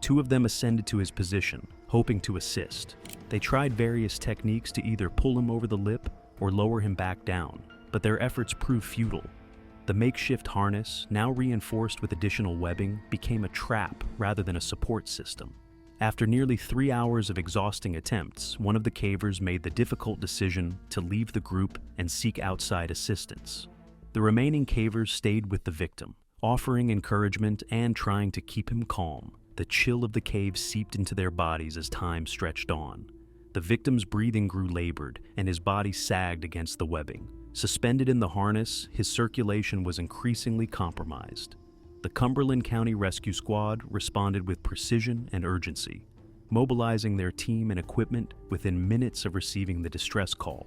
2 of them ascended to his position, hoping to assist. They tried various techniques to either pull him over the lip or lower him back down, but their efforts proved futile. The makeshift harness, now reinforced with additional webbing, became a trap rather than a support system. After nearly 3 hours of exhausting attempts, one of the cavers made the difficult decision to leave the group and seek outside assistance. The remaining cavers stayed with the victim, offering encouragement and trying to keep him calm. The chill of the cave seeped into their bodies as time stretched on. The victim's breathing grew labored, and his body sagged against the webbing. Suspended in the harness, his circulation was increasingly compromised. The Cumberland County Rescue Squad responded with precision and urgency, mobilizing their team and equipment within minutes of receiving the distress call.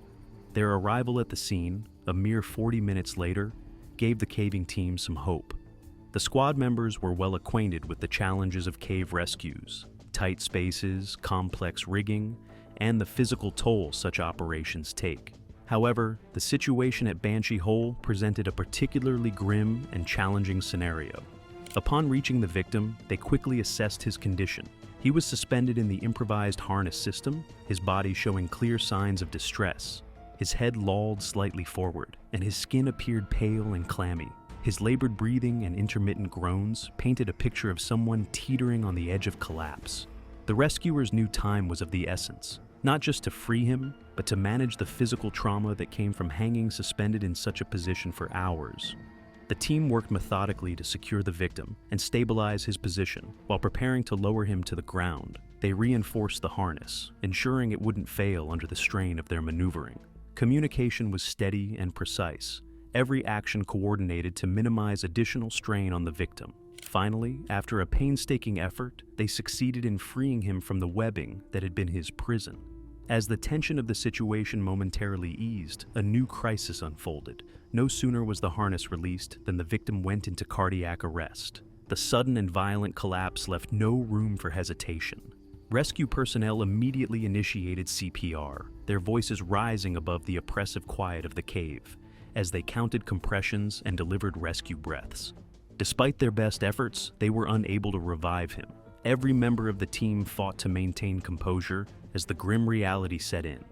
Their arrival at the scene, a mere 40 minutes later, gave the caving team some hope. The squad members were well acquainted with the challenges of cave rescues, tight spaces, complex rigging, and the physical toll such operations take. However, the situation at Banshee Hole presented a particularly grim and challenging scenario. Upon reaching the victim, they quickly assessed his condition. He was suspended in the improvised harness system, his body showing clear signs of distress. His head lolled slightly forward, and his skin appeared pale and clammy. His labored breathing and intermittent groans painted a picture of someone teetering on the edge of collapse. The rescuers knew time was of the essence, not just to free him, but to manage the physical trauma that came from hanging suspended in such a position for hours. The team worked methodically to secure the victim and stabilize his position. While preparing to lower him to the ground, they reinforced the harness, ensuring it wouldn't fail under the strain of their maneuvering. Communication was steady and precise, every action coordinated to minimize additional strain on the victim. Finally, after a painstaking effort, they succeeded in freeing him from the webbing that had been his prison. As the tension of the situation momentarily eased, a new crisis unfolded. No sooner was the harness released than the victim went into cardiac arrest. The sudden and violent collapse left no room for hesitation. Rescue personnel immediately initiated CPR, their voices rising above the oppressive quiet of the cave, as they counted compressions and delivered rescue breaths. Despite their best efforts, they were unable to revive him. Every member of the team fought to maintain composure as the grim reality set in.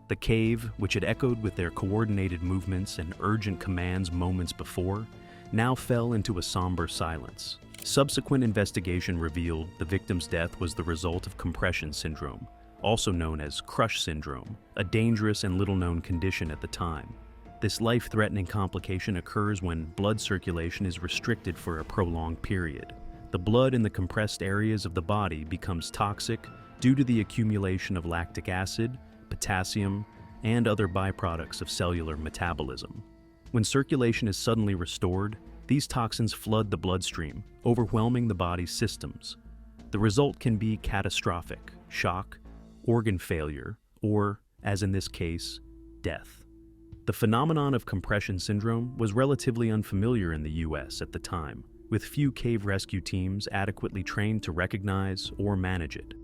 The cave, which had echoed with their coordinated movements and urgent commands moments before, now fell into a somber silence. Subsequent investigation revealed the victim's death was the result of compression syndrome, also known as crush syndrome, a dangerous and little-known condition at the time. This life-threatening complication occurs when blood circulation is restricted for a prolonged period. The blood in the compressed areas of the body becomes toxic due to the accumulation of lactic acid, potassium, and other byproducts of cellular metabolism. When circulation is suddenly restored, these toxins flood the bloodstream, overwhelming the body's systems. The result can be catastrophic, shock, organ failure, or, as in this case, death. The phenomenon of compression syndrome was relatively unfamiliar in the US at the time, with few cave rescue teams adequately trained to recognize or manage it.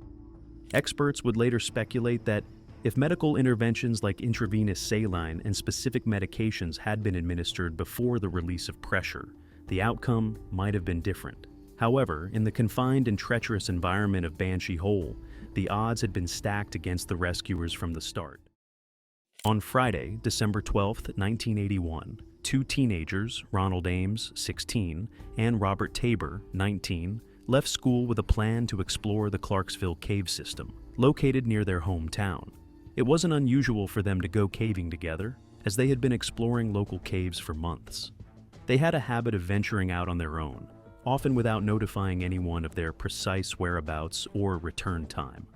Experts would later speculate that if medical interventions like intravenous saline and specific medications had been administered before the release of pressure, the outcome might have been different. However, in the confined and treacherous environment of Banshee Hole, the odds had been stacked against the rescuers from the start. On Friday, December 12, 1981, two teenagers, Ronald Ames, 16, and Robert Tabor, 19, left school with a plan to explore the Clarksville cave system, located near their hometown. It wasn't unusual for them to go caving together, as they had been exploring local caves for months. They had a habit of venturing out on their own, often without notifying anyone of their precise whereabouts or return time.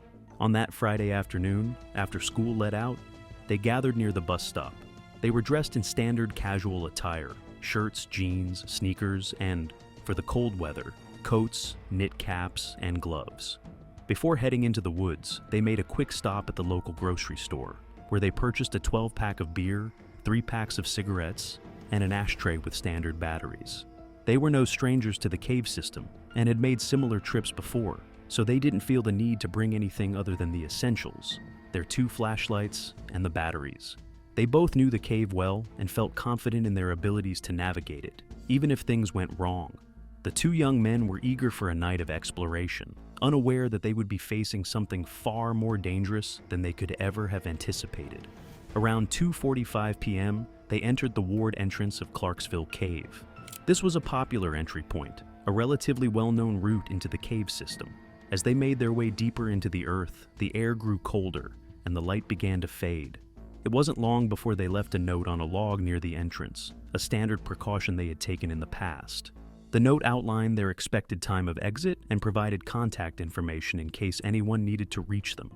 On that Friday afternoon, after school let out, they gathered near the bus stop. They were dressed in standard casual attire, shirts, jeans, sneakers, and, for the cold weather, coats, knit caps, and gloves. Before heading into the woods, they made a quick stop at the local grocery store, where they purchased a 12-pack of beer, 3 packs of cigarettes, and an ashtray with standard batteries. They were no strangers to the cave system and had made similar trips before, so they didn't feel the need to bring anything other than the essentials, their 2 flashlights and the batteries. They both knew the cave well and felt confident in their abilities to navigate it, even if things went wrong. The 2 young men were eager for a night of exploration, unaware that they would be facing something far more dangerous than they could ever have anticipated. Around 2:45 p.m., they entered the ward entrance of Clarksville Cave. This was a popular entry point, a relatively well-known route into the cave system. As they made their way deeper into the earth, the air grew colder, and the light began to fade. It wasn't long before they left a note on a log near the entrance, a standard precaution they had taken in the past. The note outlined their expected time of exit and provided contact information in case anyone needed to reach them.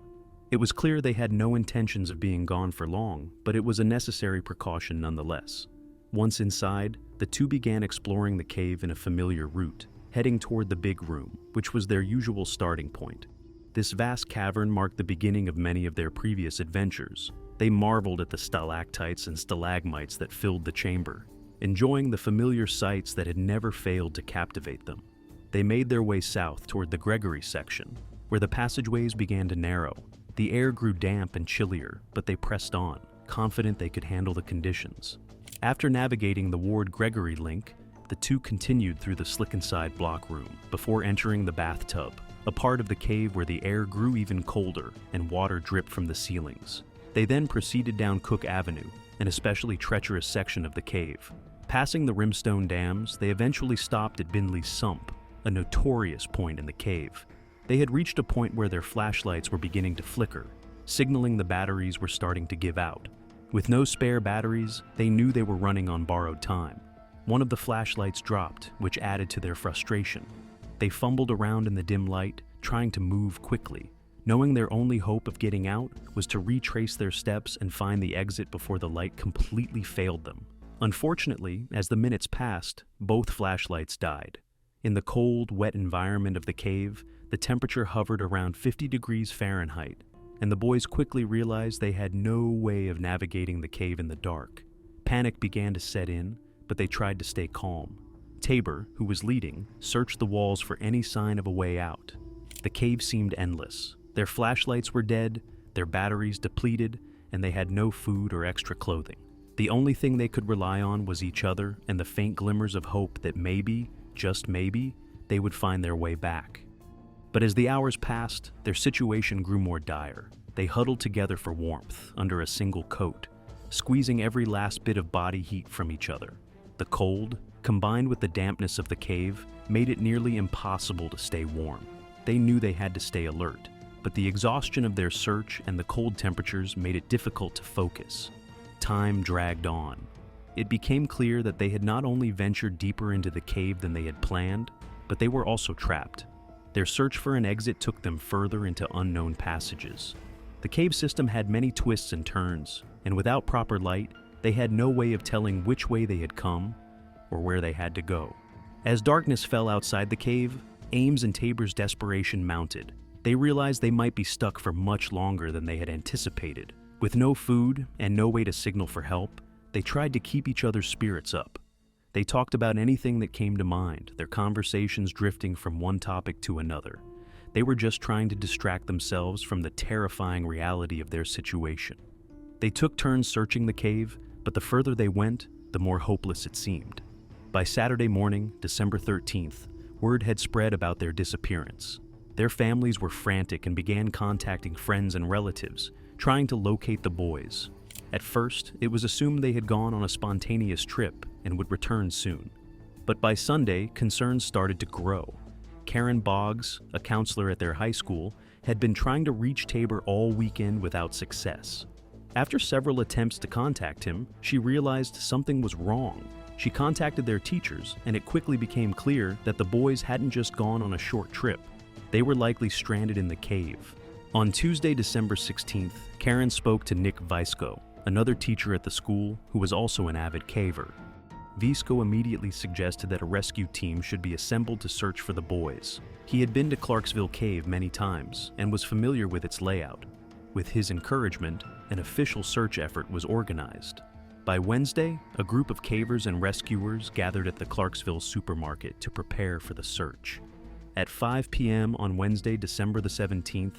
It was clear they had no intentions of being gone for long, but it was a necessary precaution nonetheless. Once inside, the two began exploring the cave in a familiar route, heading toward the big room, which was their usual starting point. This vast cavern marked the beginning of many of their previous adventures. They marveled at the stalactites and stalagmites that filled the chamber, enjoying the familiar sights that had never failed to captivate them. They made their way south toward the Gregory section, where the passageways began to narrow. The air grew damp and chillier, but they pressed on, confident they could handle the conditions. After navigating the Ward Gregory link, the two continued through the slick-inside block room before entering the bathtub, a part of the cave where the air grew even colder and water dripped from the ceilings. They then proceeded down Cook Avenue, an especially treacherous section of the cave. Passing the Rimstone Dams, they eventually stopped at Bindley's Sump, a notorious point in the cave. They had reached a point where their flashlights were beginning to flicker, signaling the batteries were starting to give out. With no spare batteries, they knew they were running on borrowed time. One of the flashlights dropped, which added to their frustration. They fumbled around in the dim light, trying to move quickly, knowing their only hope of getting out was to retrace their steps and find the exit before the light completely failed them. Unfortunately, as the minutes passed, both flashlights died. In the cold, wet environment of the cave, the temperature hovered around 50 degrees Fahrenheit, and the boys quickly realized they had no way of navigating the cave in the dark. Panic began to set in, but they tried to stay calm. Tabor, who was leading, searched the walls for any sign of a way out. The cave seemed endless. Their flashlights were dead, their batteries depleted, and they had no food or extra clothing. The only thing they could rely on was each other and the faint glimmers of hope that maybe, just maybe, they would find their way back. But as the hours passed, their situation grew more dire. They huddled together for warmth under a single coat, squeezing every last bit of body heat from each other. The cold, combined with the dampness of the cave, made it nearly impossible to stay warm. They knew they had to stay alert, but the exhaustion of their search and the cold temperatures made it difficult to focus. Time dragged on. It became clear that they had not only ventured deeper into the cave than they had planned, but they were also trapped. Their search for an exit took them further into unknown passages. The cave system had many twists and turns, and without proper light, they had no way of telling which way they had come or where they had to go. As darkness fell outside the cave, Ames and Tabor's desperation mounted. They realized they might be stuck for much longer than they had anticipated. With no food and no way to signal for help, they tried to keep each other's spirits up. They talked about anything that came to mind, their conversations drifting from one topic to another. They were just trying to distract themselves from the terrifying reality of their situation. They took turns searching the cave, but the further they went, the more hopeless it seemed. By Saturday morning, December 13th, word had spread about their disappearance. Their families were frantic and began contacting friends and relatives, trying to locate the boys. At first, it was assumed they had gone on a spontaneous trip and would return soon. But by Sunday, concerns started to grow. Karen Boggs, a counselor at their high school, had been trying to reach Tabor all weekend without success. After several attempts to contact him, she realized something was wrong. She contacted their teachers, and it quickly became clear that the boys hadn't just gone on a short trip. They were likely stranded in the cave. On Tuesday, December 16th, Karen spoke to Nick Visco, another teacher at the school who was also an avid caver. Visco immediately suggested that a rescue team should be assembled to search for the boys. He had been to Clarksville Cave many times and was familiar with its layout. With his encouragement, an official search effort was organized. By Wednesday, a group of cavers and rescuers gathered at the Clarksville supermarket to prepare for the search. At 5 p.m. on Wednesday, December the 17th,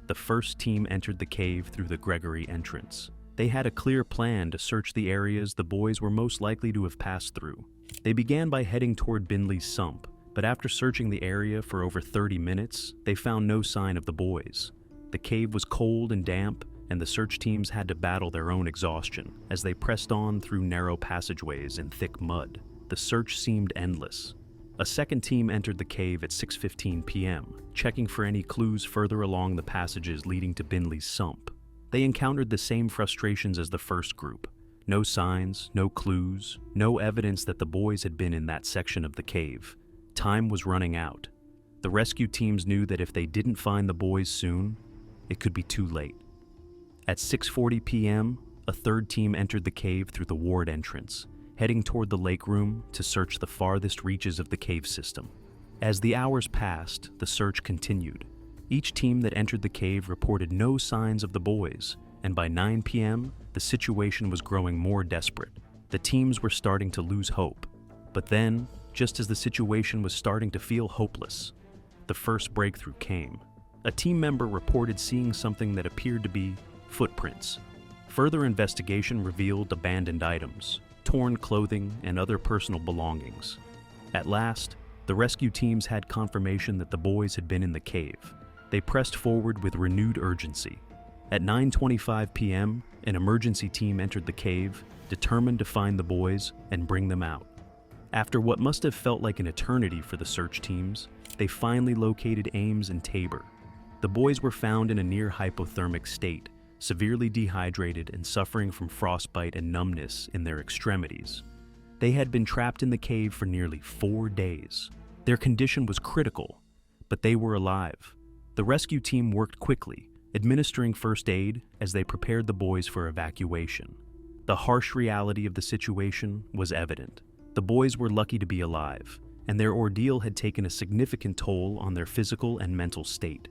the first team entered the cave through the Gregory entrance. They had a clear plan to search the areas the boys were most likely to have passed through. They began by heading toward Bindley's Sump, but after searching the area for over 30 minutes, they found no sign of the boys. The cave was cold and damp, and the search teams had to battle their own exhaustion as they pressed on through narrow passageways in thick mud. The search seemed endless. A second team entered the cave at 6:15 p.m., checking for any clues further along the passages leading to Bindley's Sump. They encountered the same frustrations as the first group. No signs, no clues, no evidence that the boys had been in that section of the cave. Time was running out. The rescue teams knew that if they didn't find the boys soon, it could be too late. At 6:40 p.m., a third team entered the cave through the ward entrance, heading toward the lake room to search the farthest reaches of the cave system. As the hours passed, the search continued. Each team that entered the cave reported no signs of the boys, and by 9 p.m., the situation was growing more desperate. The teams were starting to lose hope. But then, just as the situation was starting to feel hopeless, the first breakthrough came. A team member reported seeing something that appeared to be footprints. Further investigation revealed abandoned items, torn clothing, and other personal belongings. At last, the rescue teams had confirmation that the boys had been in the cave. They pressed forward with renewed urgency. At 9:25 p.m., an emergency team entered the cave, determined to find the boys and bring them out. After what must have felt like an eternity for the search teams, they finally located Ames and Tabor. The boys were found in a near hypothermic state, severely dehydrated and suffering from frostbite and numbness in their extremities. They had been trapped in the cave for nearly 4 days. Their condition was critical, but they were alive. The rescue team worked quickly, administering first aid as they prepared the boys for evacuation. The harsh reality of the situation was evident. The boys were lucky to be alive, and their ordeal had taken a significant toll on their physical and mental state.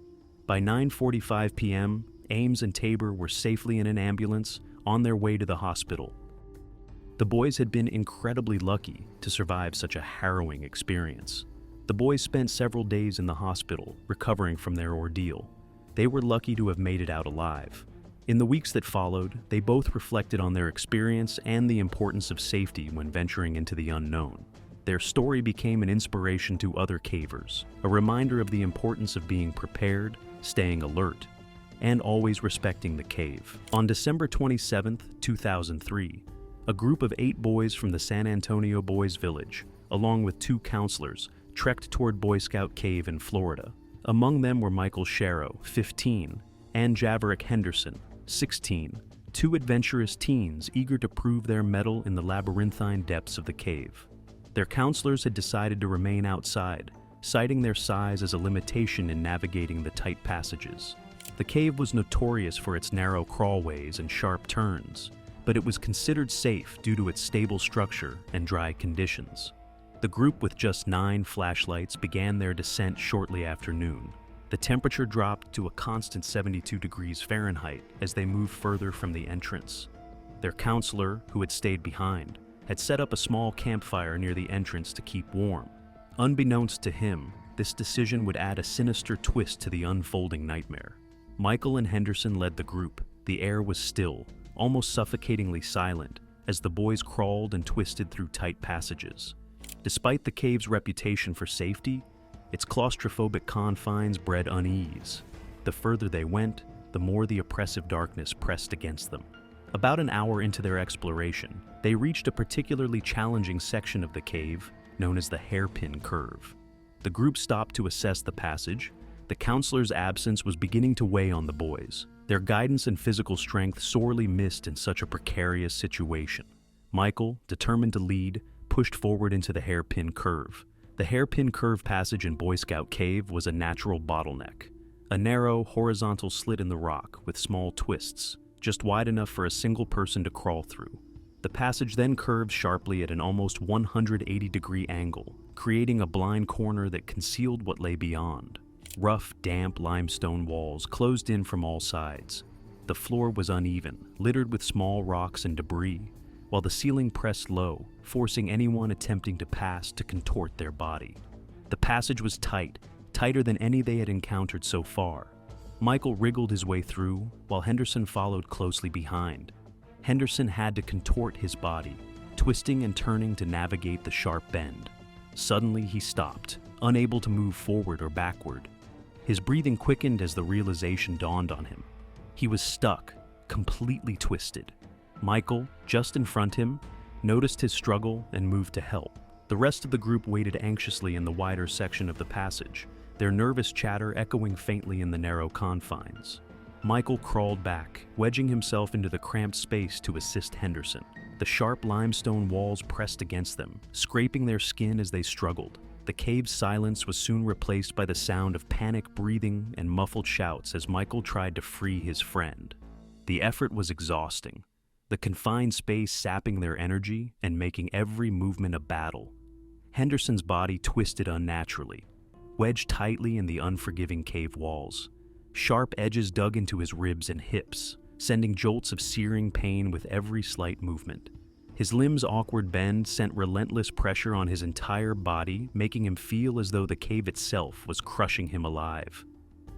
By 9:45 p.m., Ames and Tabor were safely in an ambulance on their way to the hospital. The boys had been incredibly lucky to survive such a harrowing experience. The boys spent several days in the hospital, recovering from their ordeal. They were lucky to have made it out alive. In the weeks that followed, they both reflected on their experience and the importance of safety when venturing into the unknown. Their story became an inspiration to other cavers, a reminder of the importance of being prepared, staying alert, and always respecting the cave. On December 27, 2003, a group of 8 boys from the San Antonio Boys Village, along with 2 counselors, trekked toward Boy Scout Cave in Florida. Among them were Michael Sharrow, 15, and Javerick Henderson, 16, 2 adventurous teens eager to prove their mettle in the labyrinthine depths of the cave. Their counselors had decided to remain outside, citing their size as a limitation in navigating the tight passages. The cave was notorious for its narrow crawlways and sharp turns, but it was considered safe due to its stable structure and dry conditions. The group with just 9 flashlights began their descent shortly after noon. The temperature dropped to a constant 72 degrees Fahrenheit as they moved further from the entrance. Their counselor, who had stayed behind, had set up a small campfire near the entrance to keep warm. Unbeknownst to him, this decision would add a sinister twist to the unfolding nightmare. Michael and Henderson led the group. The air was still, almost suffocatingly silent, as the boys crawled and twisted through tight passages. Despite the cave's reputation for safety, its claustrophobic confines bred unease. The further they went, the more the oppressive darkness pressed against them. About an hour into their exploration, they reached a particularly challenging section of the cave known as the Hairpin Curve. The group stopped to assess the passage. The counselor's absence was beginning to weigh on the boys, their guidance and physical strength sorely missed in such a precarious situation. Michael, determined to lead, pushed forward into the Hairpin Curve. The Hairpin Curve passage in Boy Scout Cave was a natural bottleneck, a narrow, horizontal slit in the rock with small twists, just wide enough for a single person to crawl through. The passage then curved sharply at an almost 180-degree angle, creating a blind corner that concealed what lay beyond. Rough, damp limestone walls closed in from all sides. The floor was uneven, littered with small rocks and debris, while the ceiling pressed low, forcing anyone attempting to pass to contort their body. The passage was tight, tighter than any they had encountered so far. Michael wriggled his way through, while Henderson followed closely behind. Henderson had to contort his body, twisting and turning to navigate the sharp bend. Suddenly he stopped, unable to move forward or backward. His breathing quickened as the realization dawned on him. He was stuck, completely twisted. Michael, just in front of him, noticed his struggle and moved to help. The rest of the group waited anxiously in the wider section of the passage, their nervous chatter echoing faintly in the narrow confines. Michael crawled back, wedging himself into the cramped space to assist Henderson. The sharp limestone walls pressed against them, scraping their skin as they struggled. The The cave's silence was soon replaced by the sound of panic breathing and muffled shouts as Michael tried to free his friend. The effort was exhausting, the confined space sapping their energy and making every movement a battle. Henderson's body twisted unnaturally, wedged tightly in the unforgiving cave walls. Sharp edges dug into his ribs and hips, sending jolts of searing pain with every slight movement. His limbs' awkward bend sent relentless pressure on his entire body, making him feel as though the cave itself was crushing him alive.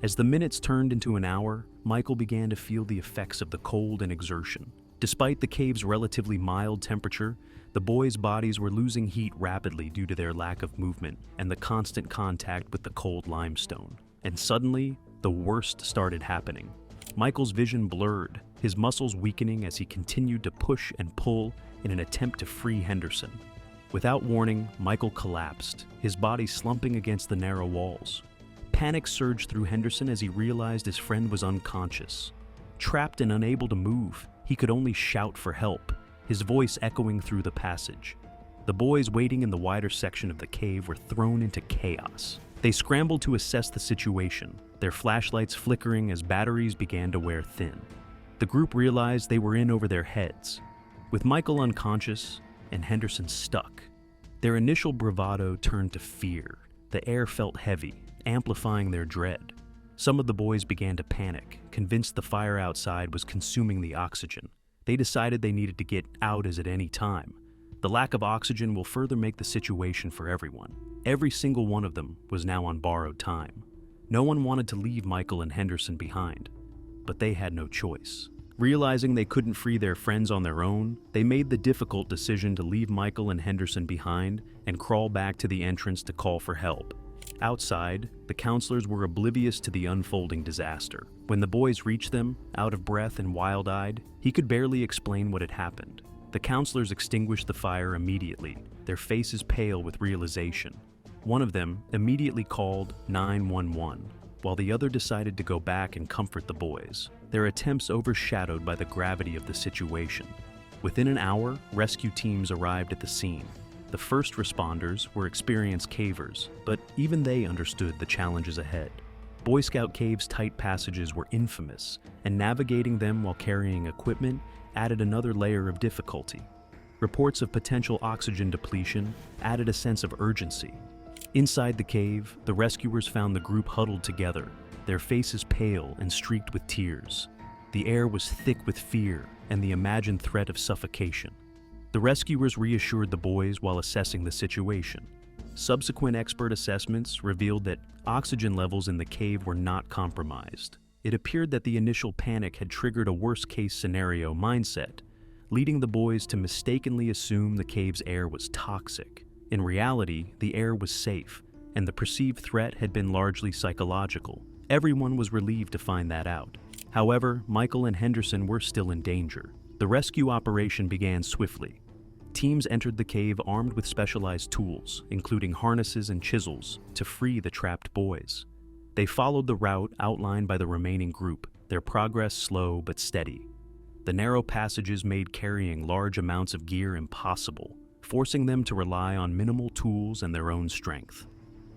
As the minutes turned into an hour, Michael began to feel the effects of the cold and exertion. Despite the cave's relatively mild temperature, the boys' bodies were losing heat rapidly due to their lack of movement and the constant contact with the cold limestone. And suddenly, the worst started happening. Michael's vision blurred, his muscles weakening as he continued to push and pull in an attempt to free Henderson. Without warning, Michael collapsed, his body slumping against the narrow walls. Panic surged through Henderson as he realized his friend was unconscious. Trapped and unable to move, he could only shout for help, his voice echoing through the passage. The boys waiting in the wider section of the cave were thrown into chaos. They scrambled to assess the situation, their flashlights flickering as batteries began to wear thin. The group realized they were in over their heads. With Michael unconscious and Henderson stuck, their initial bravado turned to fear. The air felt heavy, amplifying their dread. Some of the boys began to panic, convinced the fire outside was consuming the oxygen. They decided they needed to get out as at any time. The lack of oxygen will further make the situation for everyone. Every single one of them was now on borrowed time. No one wanted to leave Michael and Henderson behind, but they had no choice. Realizing they couldn't free their friends on their own, they made the difficult decision to leave Michael and Henderson behind and crawl back to the entrance to call for help. Outside, the counselors were oblivious to the unfolding disaster. When the boys reached them, out of breath and wild-eyed, he could barely explain what had happened. The counselors extinguished the fire immediately, their faces pale with realization. One of them immediately called 911, while the other decided to go back and comfort the boys, their attempts overshadowed by the gravity of the situation. Within an hour, rescue teams arrived at the scene. The first responders were experienced cavers, but even they understood the challenges ahead. Boy Scout Cave's tight passages were infamous, and navigating them while carrying equipment added another layer of difficulty. Reports of potential oxygen depletion added a sense of urgency. Inside the cave, the rescuers found the group huddled together, their faces pale and streaked with tears. The air was thick with fear and the imagined threat of suffocation. The rescuers reassured the boys while assessing the situation. Subsequent expert assessments revealed that oxygen levels in the cave were not compromised. It appeared that the initial panic had triggered a worst-case scenario mindset, leading the boys to mistakenly assume the cave's air was toxic. In reality, the air was safe, and the perceived threat had been largely psychological. Everyone was relieved to find that out. However, Michael and Henderson were still in danger. The rescue operation began swiftly. Teams entered the cave armed with specialized tools, including harnesses and chisels, to free the trapped boys. They followed the route outlined by the remaining group, their progress slow but steady. The narrow passages made carrying large amounts of gear impossible, forcing them to rely on minimal tools and their own strength.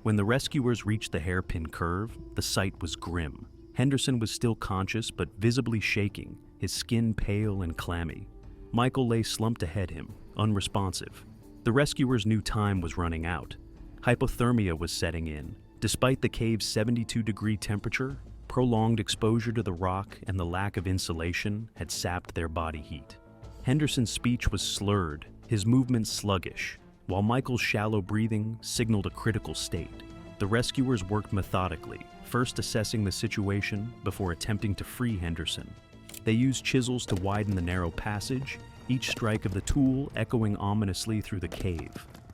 When the rescuers reached the hairpin curve, the sight was grim. Henderson was still conscious but visibly shaking, his skin pale and clammy. Michael lay slumped ahead him, unresponsive. The rescuers knew time was running out. Hypothermia was setting in. Despite the cave's 72-degree temperature, prolonged exposure to the rock and the lack of insulation had sapped their body heat. Henderson's speech was slurred, his movements sluggish, while Michael's shallow breathing signaled a critical state. The rescuers worked methodically, first assessing the situation before attempting to free Henderson. They used chisels to widen the narrow passage, each strike of the tool echoing ominously through the cave.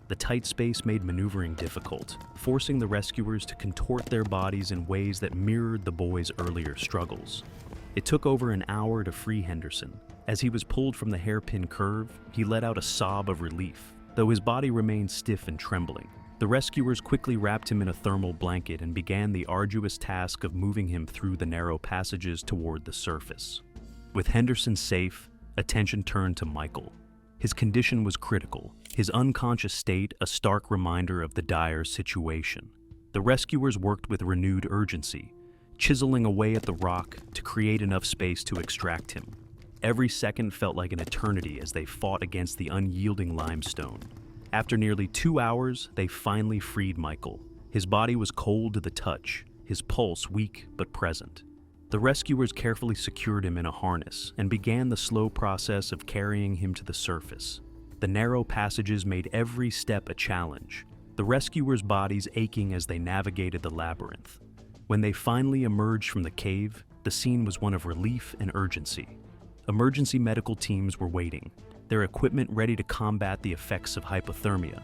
The tight space made maneuvering difficult, forcing the rescuers to contort their bodies in ways that mirrored the boys' earlier struggles. It took over an hour to free Henderson. As he was pulled from the hairpin curve, he let out a sob of relief, though his body remained stiff and trembling. The rescuers quickly wrapped him in a thermal blanket and began the arduous task of moving him through the narrow passages toward the surface. With Henderson safe, attention turned to Michael. His condition was critical, his unconscious state a stark reminder of the dire situation. The rescuers worked with renewed urgency, chiseling away at the rock to create enough space to extract him. Every second felt like an eternity as they fought against the unyielding limestone. After nearly 2 hours, they finally freed Michael. His body was cold to the touch, his pulse weak but present. The rescuers carefully secured him in a harness and began the slow process of carrying him to the surface. The narrow passages made every step a challenge, the rescuers' bodies aching as they navigated the labyrinth. When they finally emerged from the cave, the scene was one of relief and urgency. Emergency medical teams were waiting, their equipment ready to combat the effects of hypothermia.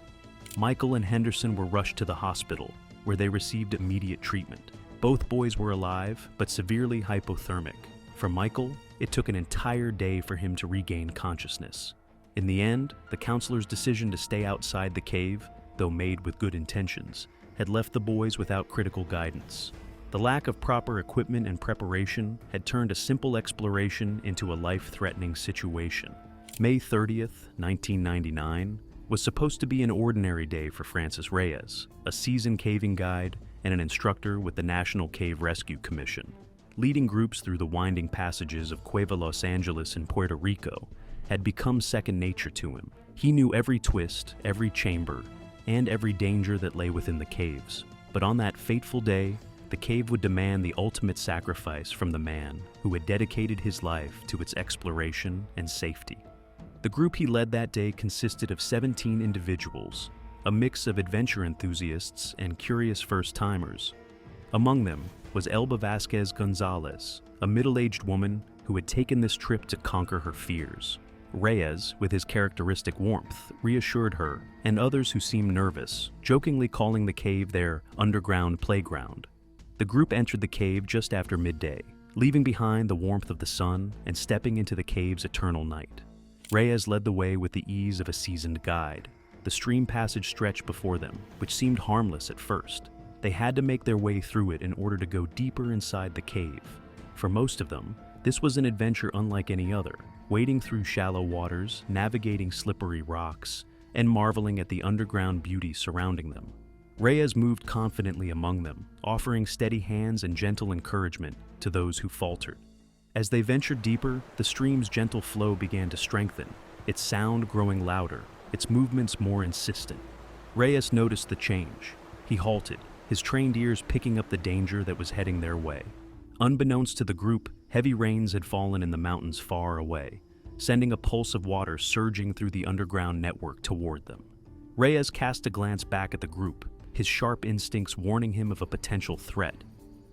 Michael and Henderson were rushed to the hospital, where they received immediate treatment. Both boys were alive, but severely hypothermic. For Michael, it took an entire day for him to regain consciousness. In the end, the counselor's decision to stay outside the cave, though made with good intentions, had left the boys without critical guidance. The lack of proper equipment and preparation had turned a simple exploration into a life-threatening situation. May 30th, 1999, was supposed to be an ordinary day for Francis Reyes, a seasoned caving guide and an instructor with the National Cave Rescue Commission. Leading groups through the winding passages of Cueva Los Angeles in Puerto Rico had become second nature to him. He knew every twist, every chamber, and every danger that lay within the caves. But on that fateful day, the cave would demand the ultimate sacrifice from the man who had dedicated his life to its exploration and safety. The group he led that day consisted of 17 individuals, a mix of adventure enthusiasts and curious first-timers. Among them was Elba Vasquez Gonzalez, a middle-aged woman who had taken this trip to conquer her fears. Reyes, with his characteristic warmth, reassured her, and others who seemed nervous, jokingly calling the cave their underground playground. The group entered the cave just after midday, leaving behind the warmth of the sun and stepping into the cave's eternal night. Reyes led the way with the ease of a seasoned guide. The stream passage stretched before them, which seemed harmless at first. They had to make their way through it in order to go deeper inside the cave. For most of them, this was an adventure unlike any other, wading through shallow waters, navigating slippery rocks, and marveling at the underground beauty surrounding them. Reyes moved confidently among them, offering steady hands and gentle encouragement to those who faltered. As they ventured deeper, the stream's gentle flow began to strengthen, its sound growing louder, its movements more insistent. Reyes noticed the change. He halted, his trained ears picking up the danger that was heading their way. Unbeknownst to the group, heavy rains had fallen in the mountains far away, sending a pulse of water surging through the underground network toward them. Reyes cast a glance back at the group, his sharp instincts warning him of a potential threat.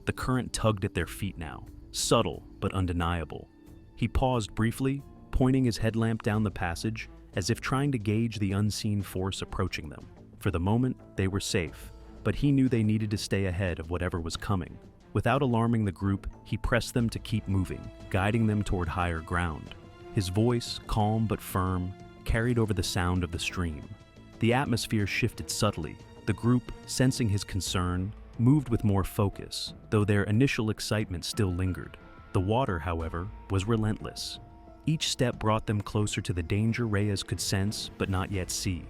The current tugged at their feet now, subtle but undeniable. He paused briefly, pointing his headlamp down the passage, as if trying to gauge the unseen force approaching them. For the moment, they were safe, but he knew they needed to stay ahead of whatever was coming. Without alarming the group, he pressed them to keep moving, guiding them toward higher ground. His voice, calm but firm, carried over the sound of the stream. The atmosphere shifted subtly. The group, sensing his concern, moved with more focus, though their initial excitement still lingered. The water, however, was relentless. Each step brought them closer to the danger Reyes could sense but not yet see.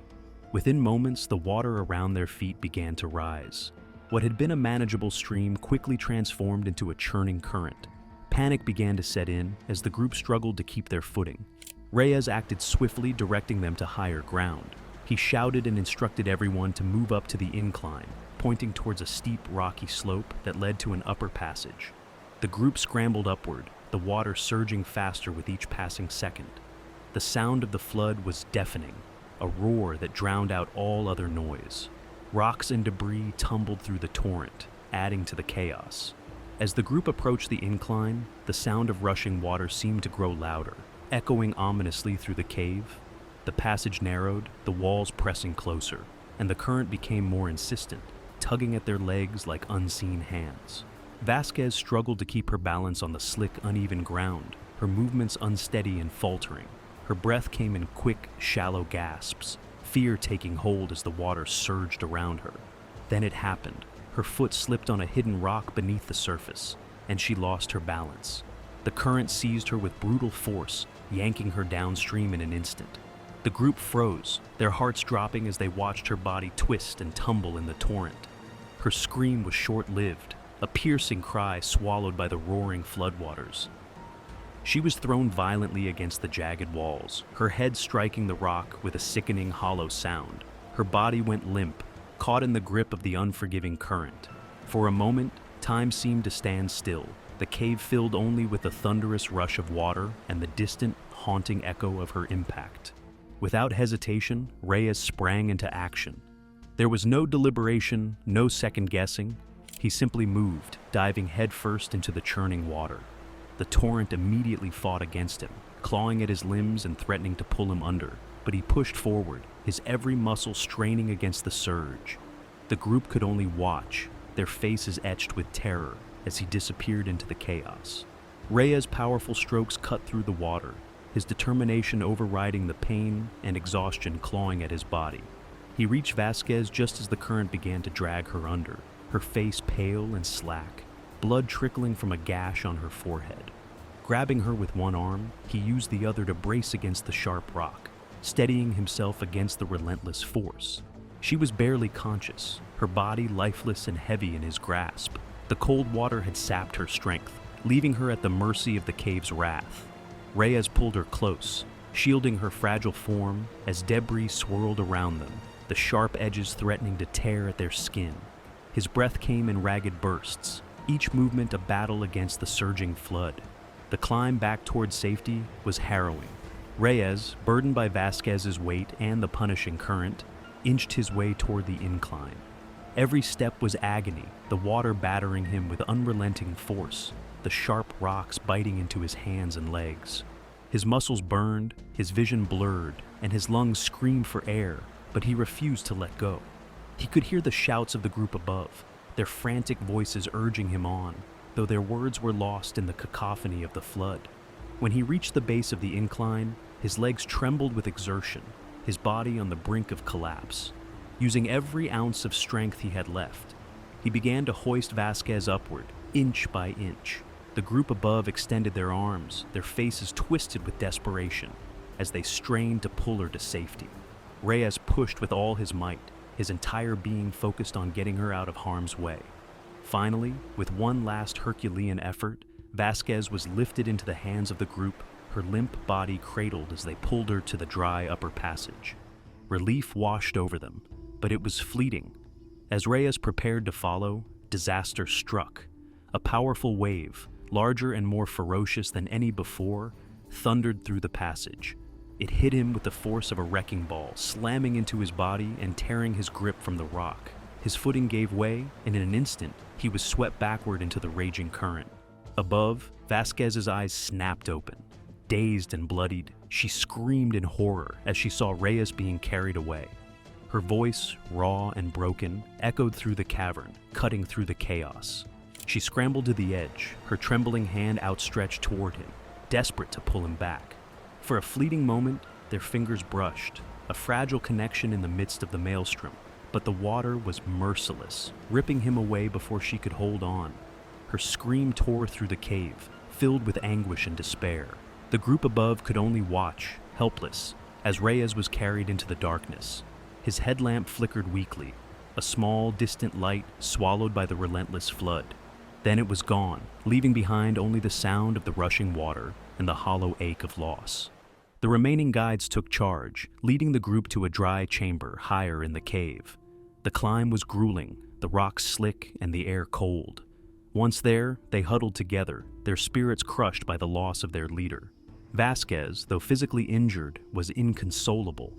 Within moments, the water around their feet began to rise. What had been a manageable stream quickly transformed into a churning current. Panic began to set in as the group struggled to keep their footing. Reyes acted swiftly, directing them to higher ground. He shouted and instructed everyone to move up to the incline, pointing towards a steep, rocky slope that led to an upper passage. The group scrambled upward, the water surging faster with each passing second. The sound of the flood was deafening, a roar that drowned out all other noise. Rocks and debris tumbled through the torrent, adding to the chaos. As the group approached the incline, the sound of rushing water seemed to grow louder, echoing ominously through the cave. The passage narrowed, the walls pressing closer, and the current became more insistent, tugging at their legs like unseen hands. Vasquez struggled to keep her balance on the slick, uneven ground, her movements unsteady and faltering. Her breath came in quick, shallow gasps, fear taking hold as the water surged around her. Then it happened. Her foot slipped on a hidden rock beneath the surface, and she lost her balance. The current seized her with brutal force, yanking her downstream in an instant. The group froze, their hearts dropping as they watched her body twist and tumble in the torrent. Her scream was short-lived, a piercing cry swallowed by the roaring floodwaters. She was thrown violently against the jagged walls, her head striking the rock with a sickening hollow sound. Her body went limp, caught in the grip of the unforgiving current. For a moment, time seemed to stand still, the cave filled only with the thunderous rush of water and the distant, haunting echo of her impact. Without hesitation, Reyes sprang into action. There was no deliberation, no second guessing. He simply moved, diving headfirst into the churning water. The torrent immediately fought against him, clawing at his limbs and threatening to pull him under, but he pushed forward, his every muscle straining against the surge. The group could only watch, their faces etched with terror, as he disappeared into the chaos. Reyes' powerful strokes cut through the water, his determination overriding the pain and exhaustion clawing at his body. He reached Vasquez just as the current began to drag her under, her face pale and slack, blood trickling from a gash on her forehead. Grabbing her with one arm, he used the other to brace against the sharp rock, steadying himself against the relentless force. She was barely conscious, her body lifeless and heavy in his grasp. The cold water had sapped her strength, leaving her at the mercy of the cave's wrath. Reyes pulled her close, shielding her fragile form as debris swirled around them, the sharp edges threatening to tear at their skin. His breath came in ragged bursts, each movement a battle against the surging flood. The climb back toward safety was harrowing. Reyes, burdened by Vasquez's weight and the punishing current, inched his way toward the incline. Every step was agony, the water battering him with unrelenting force, the sharp rocks biting into his hands and legs. His muscles burned, his vision blurred, and his lungs screamed for air, but he refused to let go. He could hear the shouts of the group above, their frantic voices urging him on, though their words were lost in the cacophony of the flood. When he reached the base of the incline, his legs trembled with exertion, his body on the brink of collapse. Using every ounce of strength he had left, he began to hoist Vasquez upward, inch by inch. The group above extended their arms, their faces twisted with desperation, as they strained to pull her to safety. Reyes pushed with all his might, his entire being focused on getting her out of harm's way. Finally, with one last Herculean effort, Vasquez was lifted into the hands of the group, her limp body cradled as they pulled her to the dry upper passage. Relief washed over them, but it was fleeting. As Reyes prepared to follow, disaster struck. A powerful wave, larger and more ferocious than any before, thundered through the passage. It hit him with the force of a wrecking ball, slamming into his body and tearing his grip from the rock. His footing gave way, and in an instant, he was swept backward into the raging current. Above, Vasquez's eyes snapped open. Dazed and bloodied, she screamed in horror as she saw Reyes being carried away. Her voice, raw and broken, echoed through the cavern, cutting through the chaos. She scrambled to the edge, her trembling hand outstretched toward him, desperate to pull him back. For a fleeting moment, their fingers brushed, a fragile connection in the midst of the maelstrom, but the water was merciless, ripping him away before she could hold on. Her scream tore through the cave, filled with anguish and despair. The group above could only watch, helpless, as Reyes was carried into the darkness. His headlamp flickered weakly, a small, distant light swallowed by the relentless flood. Then it was gone, leaving behind only the sound of the rushing water and the hollow ache of loss. The remaining guides took charge, leading the group to a dry chamber higher in the cave. The climb was grueling, the rocks slick and the air cold. Once there, they huddled together, their spirits crushed by the loss of their leader. Vasquez, though physically injured, was inconsolable.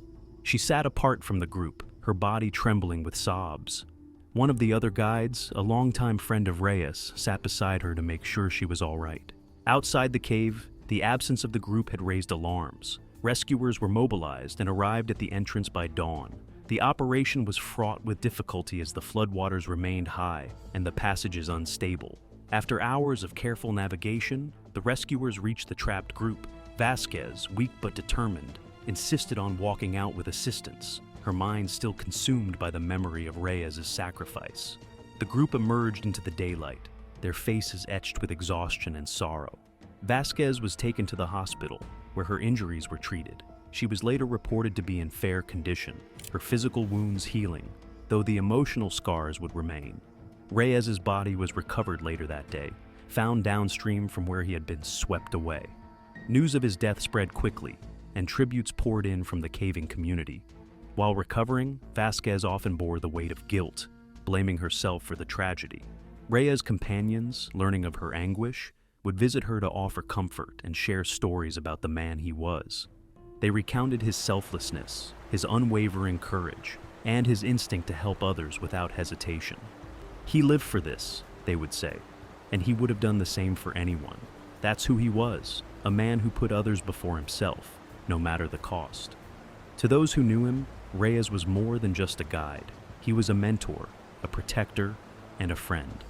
She sat apart from the group, her body trembling with sobs. One of the other guides, a longtime friend of Reyes, sat beside her to make sure she was all right. Outside the cave, the absence of the group had raised alarms. Rescuers were mobilized and arrived at the entrance by dawn. The operation was fraught with difficulty as the floodwaters remained high and the passages unstable. After hours of careful navigation, the rescuers reached the trapped group. Vasquez, weak but determined, insisted on walking out with assistance, her mind still consumed by the memory of Reyes' sacrifice. The group emerged into the daylight, their faces etched with exhaustion and sorrow. Vasquez was taken to the hospital, where her injuries were treated. She was later reported to be in fair condition, her physical wounds healing, though the emotional scars would remain. Reyes's body was recovered later that day, found downstream from where he had been swept away. News of his death spread quickly, and tributes poured in from the caving community. While recovering, Vasquez often bore the weight of guilt, blaming herself for the tragedy. Reyes' companions, learning of her anguish, would visit her to offer comfort and share stories about the man he was. They recounted his selflessness, his unwavering courage, and his instinct to help others without hesitation. He lived for this, they would say, and he would have done the same for anyone. That's who he was, a man who put others before himself, no matter the cost. To those who knew him, Reyes was more than just a guide. He was a mentor, a protector, and a friend.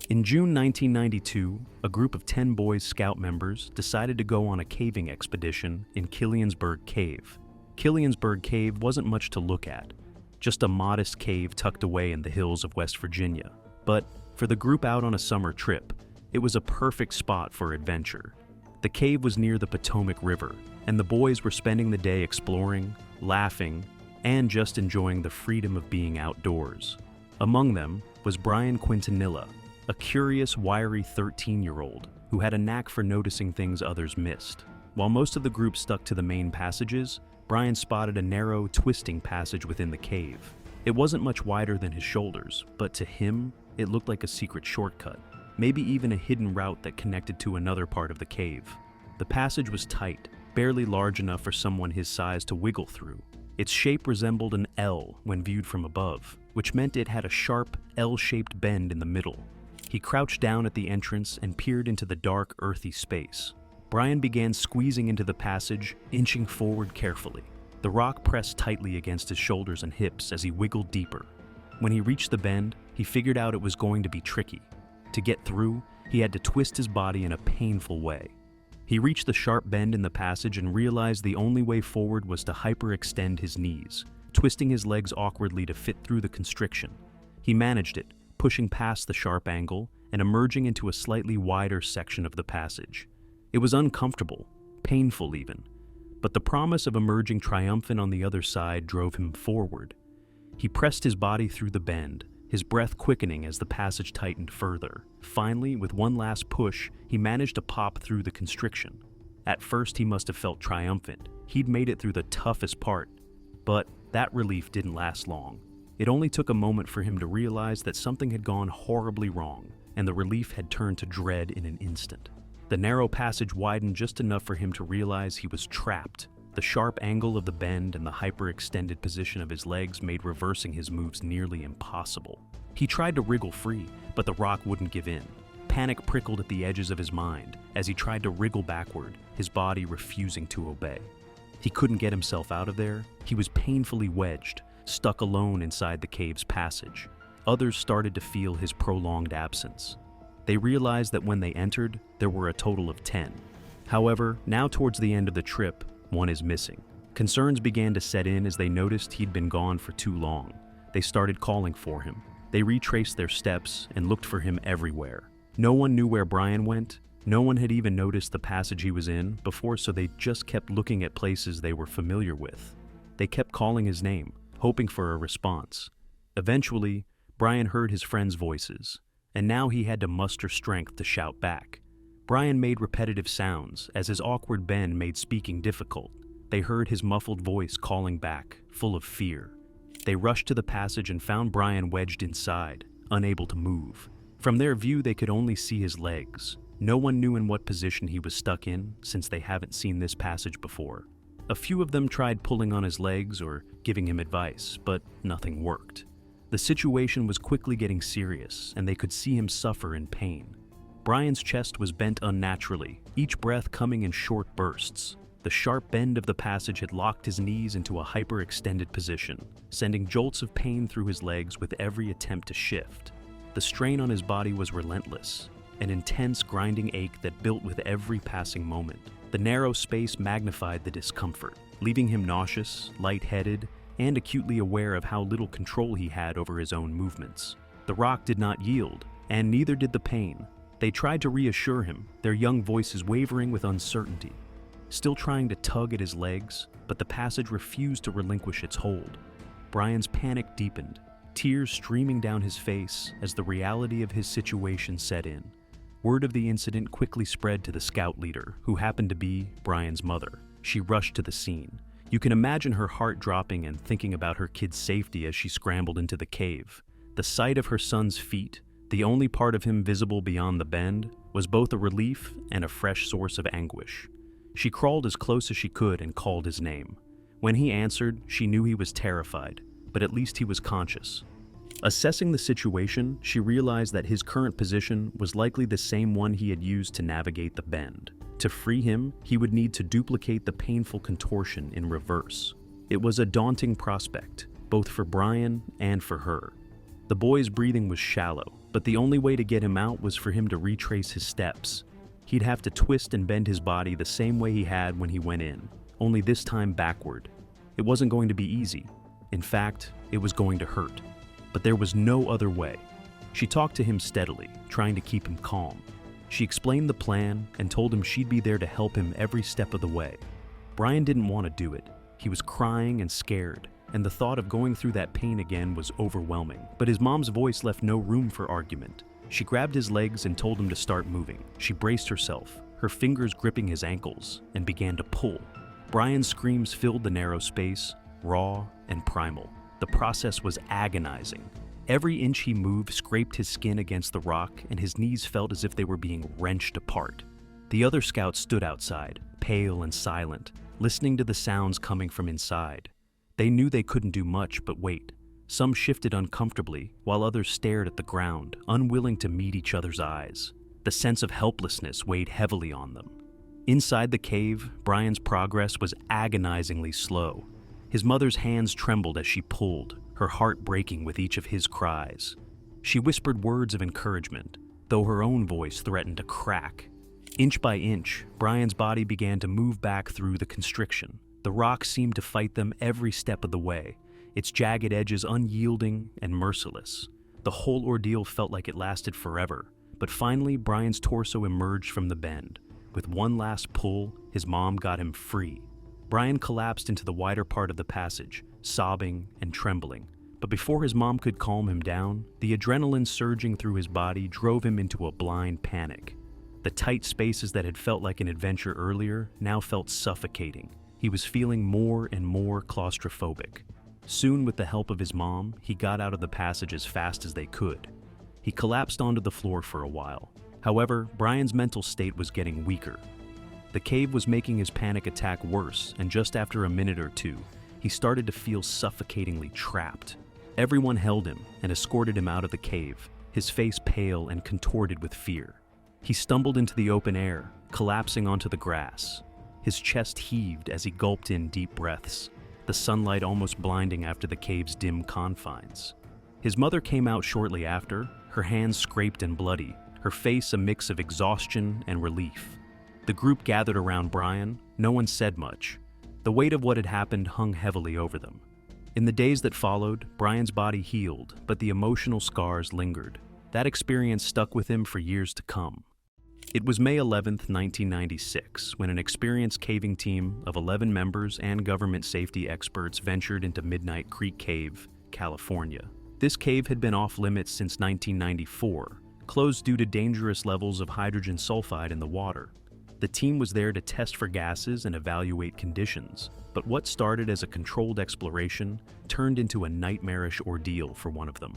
In June 1992, a group of 10 Boy Scout members decided to go on a caving expedition in Killiansburg Cave. Killiansburg Cave wasn't much to look at, just a modest cave tucked away in the hills of West Virginia. But for the group out on a summer trip, it was a perfect spot for adventure. The cave was near the Potomac River, and the boys were spending the day exploring, laughing, and just enjoying the freedom of being outdoors. Among them was Brian Quintanilla, a curious, wiry 13-year-old who had a knack for noticing things others missed. While most of the group stuck to the main passages, Brian spotted a narrow, twisting passage within the cave. It wasn't much wider than his shoulders, but to him, it looked like a secret shortcut, maybe even a hidden route that connected to another part of the cave. The passage was tight, barely large enough for someone his size to wiggle through. Its shape resembled an L when viewed from above, which meant it had a sharp, L-shaped bend in the middle. He crouched down at the entrance and peered into the dark, earthy space. Brian began squeezing into the passage, inching forward carefully. The rock pressed tightly against his shoulders and hips as he wiggled deeper. When he reached the bend, he figured out it was going to be tricky. To get through, he had to twist his body in a painful way. He reached the sharp bend in the passage and realized the only way forward was to hyperextend his knees, twisting his legs awkwardly to fit through the constriction. He managed it, pushing past the sharp angle and emerging into a slightly wider section of the passage. It was uncomfortable, painful even, but the promise of emerging triumphant on the other side drove him forward. He pressed his body through the bend, his breath quickening as the passage tightened further. Finally, with one last push, he managed to pop through the constriction. At first, he must have felt triumphant. He'd made it through the toughest part, but that relief didn't last long. It only took a moment for him to realize that something had gone horribly wrong, and the relief had turned to dread in an instant. The narrow passage widened just enough for him to realize he was trapped. The sharp angle of the bend and the hyperextended position of his legs made reversing his moves nearly impossible. He tried to wriggle free, but the rock wouldn't give in. Panic prickled at the edges of his mind as he tried to wriggle backward, his body refusing to obey. He couldn't get himself out of there. He was painfully wedged, stuck alone inside the cave's passage. Others started to feel his prolonged absence. They realized that when they entered, there were a total of 10. However, now towards the end of the trip, one is missing. Concerns began to set in as they noticed he'd been gone for too long. They started calling for him. They retraced their steps and looked for him everywhere. No one knew where Brian went. No one had even noticed the passage he was in before, so they just kept looking at places they were familiar with. They kept calling his name, hoping for a response. Eventually, Brian heard his friends' voices, and now he had to muster strength to shout back. Brian made repetitive sounds as his awkward bend made speaking difficult. They heard his muffled voice calling back, full of fear. They rushed to the passage and found Brian wedged inside, unable to move. From their view, they could only see his legs. No one knew in what position he was stuck in, since they haven't seen this passage before. A few of them tried pulling on his legs or giving him advice, but nothing worked. The situation was quickly getting serious, and they could see him suffer in pain. Brian's chest was bent unnaturally, each breath coming in short bursts. The sharp bend of the passage had locked his knees into a hyperextended position, sending jolts of pain through his legs with every attempt to shift. The strain on his body was relentless, an intense grinding ache that built with every passing moment. The narrow space magnified the discomfort, leaving him nauseous, lightheaded, and acutely aware of how little control he had over his own movements. The rock did not yield, and neither did the pain. They tried to reassure him, their young voices wavering with uncertainty. still trying to tug at his legs, but the passage refused to relinquish its hold. Brian's panic deepened, tears streaming down his face as the reality of his situation set in. Word of the incident quickly spread to the scout leader, who happened to be Brian's mother. She rushed to the scene. You can imagine her heart dropping and thinking about her kid's safety as she scrambled into the cave. The sight of her son's feet, the only part of him visible beyond the bend, was both a relief and a fresh source of anguish. She crawled as close as she could and called his name. When he answered, she knew he was terrified, but at least he was conscious. Assessing the situation, she realized that his current position was likely the same one he had used to navigate the bend. To free him, he would need to duplicate the painful contortion in reverse. It was a daunting prospect, both for Brian and for her. The boy's breathing was shallow, but the only way to get him out was for him to retrace his steps. He'd have to twist and bend his body the same way he had when he went in, only this time backward. It wasn't going to be easy. In fact, it was going to hurt. But there was no other way. She talked to him steadily, trying to keep him calm. She explained the plan and told him she'd be there to help him every step of the way. Brian didn't want to do it. He was crying and scared, and the thought of going through that pain again was overwhelming. But his mom's voice left no room for argument. She grabbed his legs and told him to start moving. She braced herself, her fingers gripping his ankles, and began to pull. Brian's screams filled the narrow space, raw and primal. The process was agonizing. Every inch he moved scraped his skin against the rock, and his knees felt as if they were being wrenched apart. The other scouts stood outside, pale and silent, listening to the sounds coming from inside. They knew they couldn't do much but wait. Some shifted uncomfortably, while others stared at the ground, unwilling to meet each other's eyes. The sense of helplessness weighed heavily on them. Inside the cave, Brian's progress was agonizingly slow. His mother's hands trembled as she pulled, her heart breaking with each of his cries. She whispered words of encouragement, though her own voice threatened to crack. Inch by inch, Brian's body began to move back through the constriction. The rock seemed to fight them every step of the way, its jagged edges unyielding and merciless. The whole ordeal felt like it lasted forever, but finally Brian's torso emerged from the bend. With one last pull, his mom got him free. Brian collapsed into the wider part of the passage, sobbing and trembling. But before his mom could calm him down, the adrenaline surging through his body drove him into a blind panic. The tight spaces that had felt like an adventure earlier now felt suffocating. He was feeling more and more claustrophobic. Soon, with the help of his mom, he got out of the passage as fast as they could. He collapsed onto the floor for a while. However, Brian's mental state was getting weaker. The cave was making his panic attack worse, and just after a minute or two, he started to feel suffocatingly trapped. Everyone held him and escorted him out of the cave, his face pale and contorted with fear. He stumbled into the open air, collapsing onto the grass. His chest heaved as he gulped in deep breaths, the sunlight almost blinding after the cave's dim confines. His mother came out shortly after, her hands scraped and bloody, her face a mix of exhaustion and relief. The group gathered around Brian. No one said much. The weight of what had happened hung heavily over them. In the days that followed, Brian's body healed, but the emotional scars lingered. That experience stuck with him for years to come. It was May 11th, 1996, when an experienced caving team of 11 members and government safety experts ventured into Midnight Creek Cave, California. This cave had been off-limits since 1994, closed due to dangerous levels of hydrogen sulfide in the water. The team was there to test for gases and evaluate conditions, but what started as a controlled exploration turned into a nightmarish ordeal for one of them.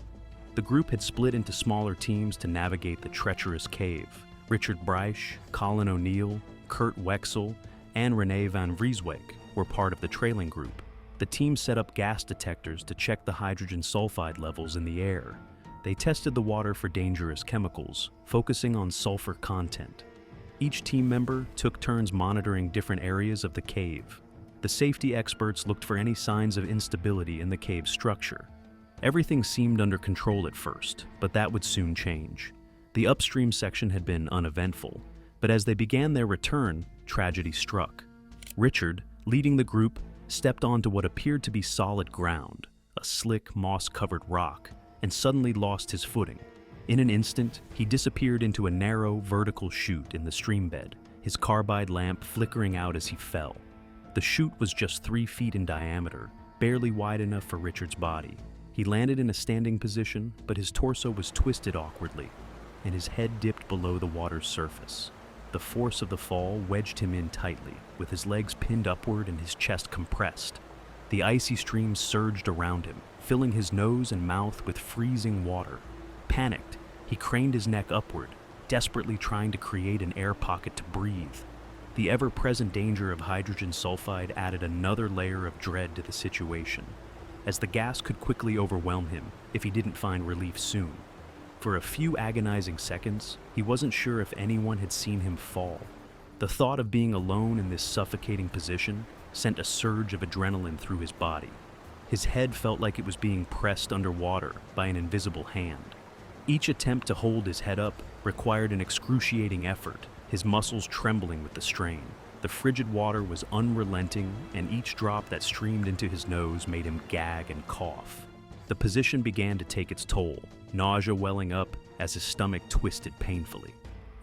The group had split into smaller teams to navigate the treacherous cave. Richard Breisch, Colin O'Neill, Kurt Wexel, and René van Vrieswijk were part of the trailing group. The team set up gas detectors to check the hydrogen sulfide levels in the air. They tested the water for dangerous chemicals, focusing on sulfur content. Each team member took turns monitoring different areas of the cave. The safety experts looked for any signs of instability in the cave's structure. Everything seemed under control at first, but that would soon change. The upstream section had been uneventful, but as they began their return, tragedy struck. Richard, leading the group, stepped onto what appeared to be solid ground, a slick, moss-covered rock, and suddenly lost his footing. In an instant, he disappeared into a narrow, vertical chute in the stream bed, his carbide lamp flickering out as he fell. The chute was just 3 feet in diameter, barely wide enough for Richard's body. He landed in a standing position, but his torso was twisted awkwardly, and his head dipped below the water's surface. The force of the fall wedged him in tightly, with his legs pinned upward and his chest compressed. The icy stream surged around him, filling his nose and mouth with freezing water. Panicked, he craned his neck upward, desperately trying to create an air pocket to breathe. The ever-present danger of hydrogen sulfide added another layer of dread to the situation, as the gas could quickly overwhelm him if he didn't find relief soon. For a few agonizing seconds, he wasn't sure if anyone had seen him fall. The thought of being alone in this suffocating position sent a surge of adrenaline through his body. His head felt like it was being pressed underwater by an invisible hand. Each attempt to hold his head up required an excruciating effort, his muscles trembling with the strain. The frigid water was unrelenting, and each drop that streamed into his nose made him gag and cough. The position began to take its toll, nausea welling up as his stomach twisted painfully.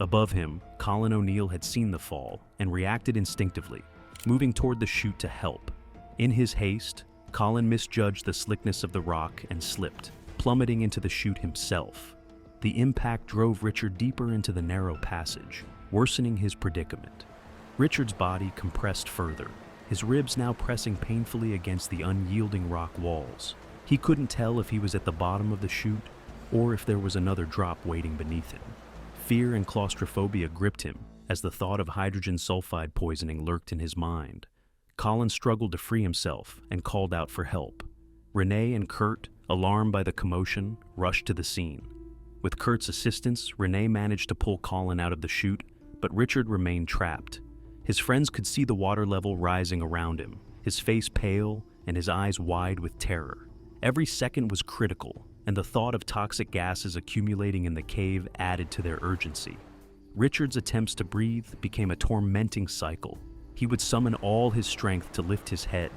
Above him, Colin O'Neill had seen the fall and reacted instinctively, moving toward the chute to help. In his haste, Colin misjudged the slickness of the rock and slipped, plummeting into the chute himself. The impact drove Richard deeper into the narrow passage, worsening his predicament. Richard's body compressed further, his ribs now pressing painfully against the unyielding rock walls. He couldn't tell if he was at the bottom of the chute or if there was another drop waiting beneath him. Fear and claustrophobia gripped him as the thought of hydrogen sulfide poisoning lurked in his mind. Colin struggled to free himself and called out for help. Renee and Kurt, alarmed by the commotion, rushed to the scene. With Kurt's assistance, Renee managed to pull Colin out of the chute, but Richard remained trapped. His friends could see the water level rising around him, his face pale and his eyes wide with terror. Every second was critical, and the thought of toxic gases accumulating in the cave added to their urgency. Richard's attempts to breathe became a tormenting cycle. He would summon all his strength to lift his head,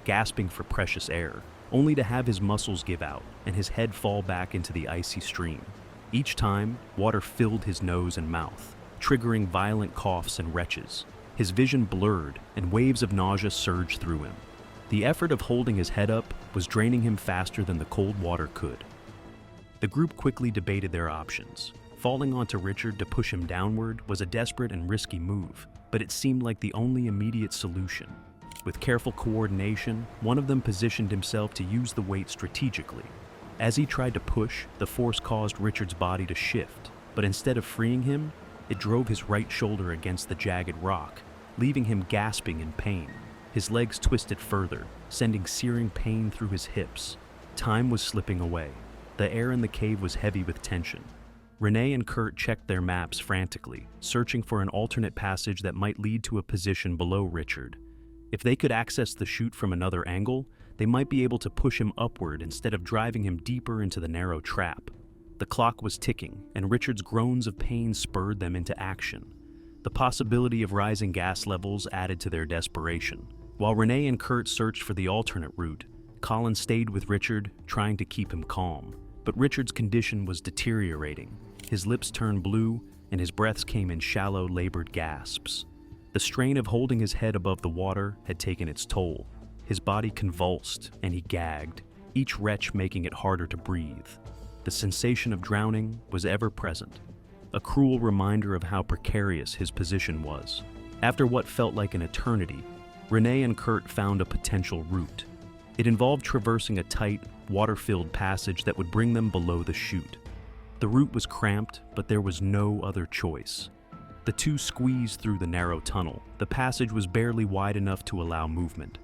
gasping for precious air, only to have his muscles give out and his head fall back into the icy stream. Each time, water filled his nose and mouth, triggering violent coughs and retches. His vision blurred, and waves of nausea surged through him. The effort of holding his head up was draining him faster than the cold water could. The group quickly debated their options. Falling onto Richard to push him downward was a desperate and risky move, but it seemed like the only immediate solution. With careful coordination, one of them positioned himself to use the weight strategically. As he tried to push, the force caused Richard's body to shift, but instead of freeing him, it drove his right shoulder against the jagged rock, leaving him gasping in pain. His legs twisted further, sending searing pain through his hips. Time was slipping away. The air in the cave was heavy with tension. Renee and Kurt checked their maps frantically, searching for an alternate passage that might lead to a position below Richard. If they could access the chute from another angle, they might be able to push him upward instead of driving him deeper into the narrow trap. The clock was ticking, and Richard's groans of pain spurred them into action. The possibility of rising gas levels added to their desperation. While Renee and Kurt searched for the alternate route, Colin stayed with Richard, trying to keep him calm. But Richard's condition was deteriorating. His lips turned blue, and his breaths came in shallow, labored gasps. The strain of holding his head above the water had taken its toll. His body convulsed, and he gagged, each retch making it harder to breathe. The sensation of drowning was ever present, a cruel reminder of how precarious his position was. After what felt like an eternity, Renee and Kurt found a potential route. It involved traversing a tight, water-filled passage that would bring them below the chute. The route was cramped, but there was no other choice. The two squeezed through the narrow tunnel. The passage was barely wide enough to allow movement.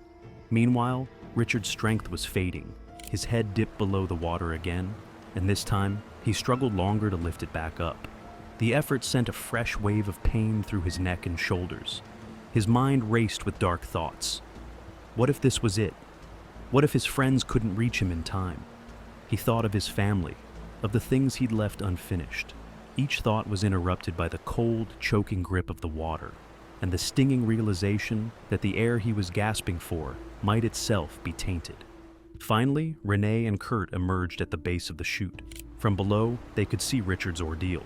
Meanwhile, Richard's strength was fading. His head dipped below the water again, and this time, he struggled longer to lift it back up. The effort sent a fresh wave of pain through his neck and shoulders. His mind raced with dark thoughts. What if this was it? What if his friends couldn't reach him in time? He thought of his family, of the things he'd left unfinished. Each thought was interrupted by the cold, choking grip of the water, and the stinging realization that the air he was gasping for might itself be tainted. Finally, Renee and Kurt emerged at the base of the chute. From below, they could see Richard's ordeal.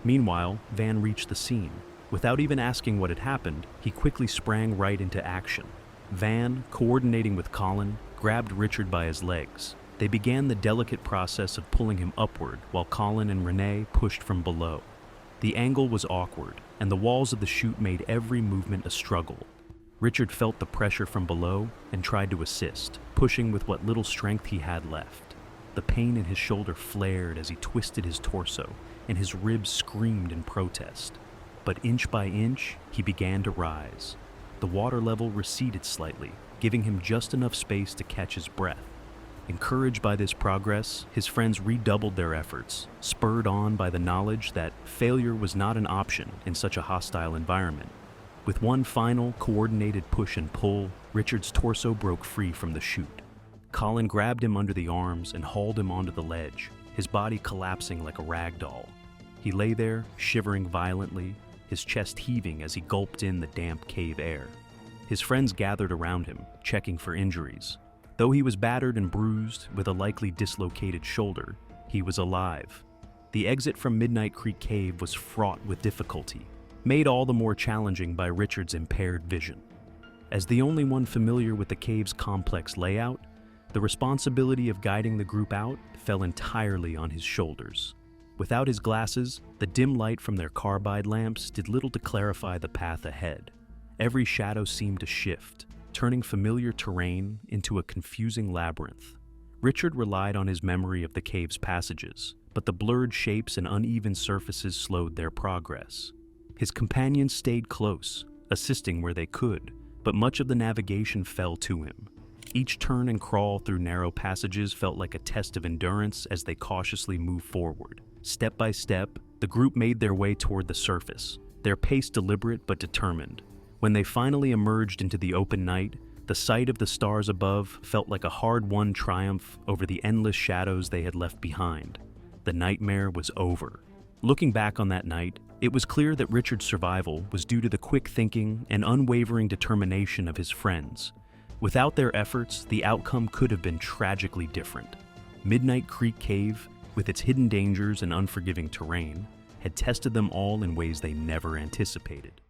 Meanwhile, Van reached the scene. Without even asking what had happened, he quickly sprang right into action. Van, coordinating with Colin, grabbed Richard by his legs. They began the delicate process of pulling him upward while Colin and Renee pushed from below. The angle was awkward, and the walls of the chute made every movement a struggle. Richard felt the pressure from below and tried to assist, pushing with what little strength he had left. The pain in his shoulder flared as he twisted his torso, and his ribs screamed in protest. But inch by inch, he began to rise. The water level receded slightly, giving him just enough space to catch his breath. Encouraged by this progress, his friends redoubled their efforts, spurred on by the knowledge that failure was not an option in such a hostile environment. With one final, coordinated push and pull, Richard's torso broke free from the chute. Colin grabbed him under the arms and hauled him onto the ledge, his body collapsing like a rag doll. He lay there, shivering violently, his chest heaving as he gulped in the damp cave air. His friends gathered around him, checking for injuries. Though he was battered and bruised, with a likely dislocated shoulder, he was alive. The exit from Midnight Creek Cave was fraught with difficulty, made all the more challenging by Richard's impaired vision. As the only one familiar with the cave's complex layout, the responsibility of guiding the group out fell entirely on his shoulders. Without his glasses, the dim light from their carbide lamps did little to clarify the path ahead. Every shadow seemed to shift, turning familiar terrain into a confusing labyrinth. Richard relied on his memory of the cave's passages, but the blurred shapes and uneven surfaces slowed their progress. His companions stayed close, assisting where they could, but much of the navigation fell to him. Each turn and crawl through narrow passages felt like a test of endurance as they cautiously moved forward. Step by step, the group made their way toward the surface, their pace deliberate but determined. When they finally emerged into the open night, the sight of the stars above felt like a hard-won triumph over the endless shadows they had left behind. The nightmare was over. Looking back on that night, it was clear that Richard's survival was due to the quick thinking and unwavering determination of his friends. Without their efforts, the outcome could have been tragically different. Midnight Creek Cave, with its hidden dangers and unforgiving terrain, had tested them all in ways they never anticipated.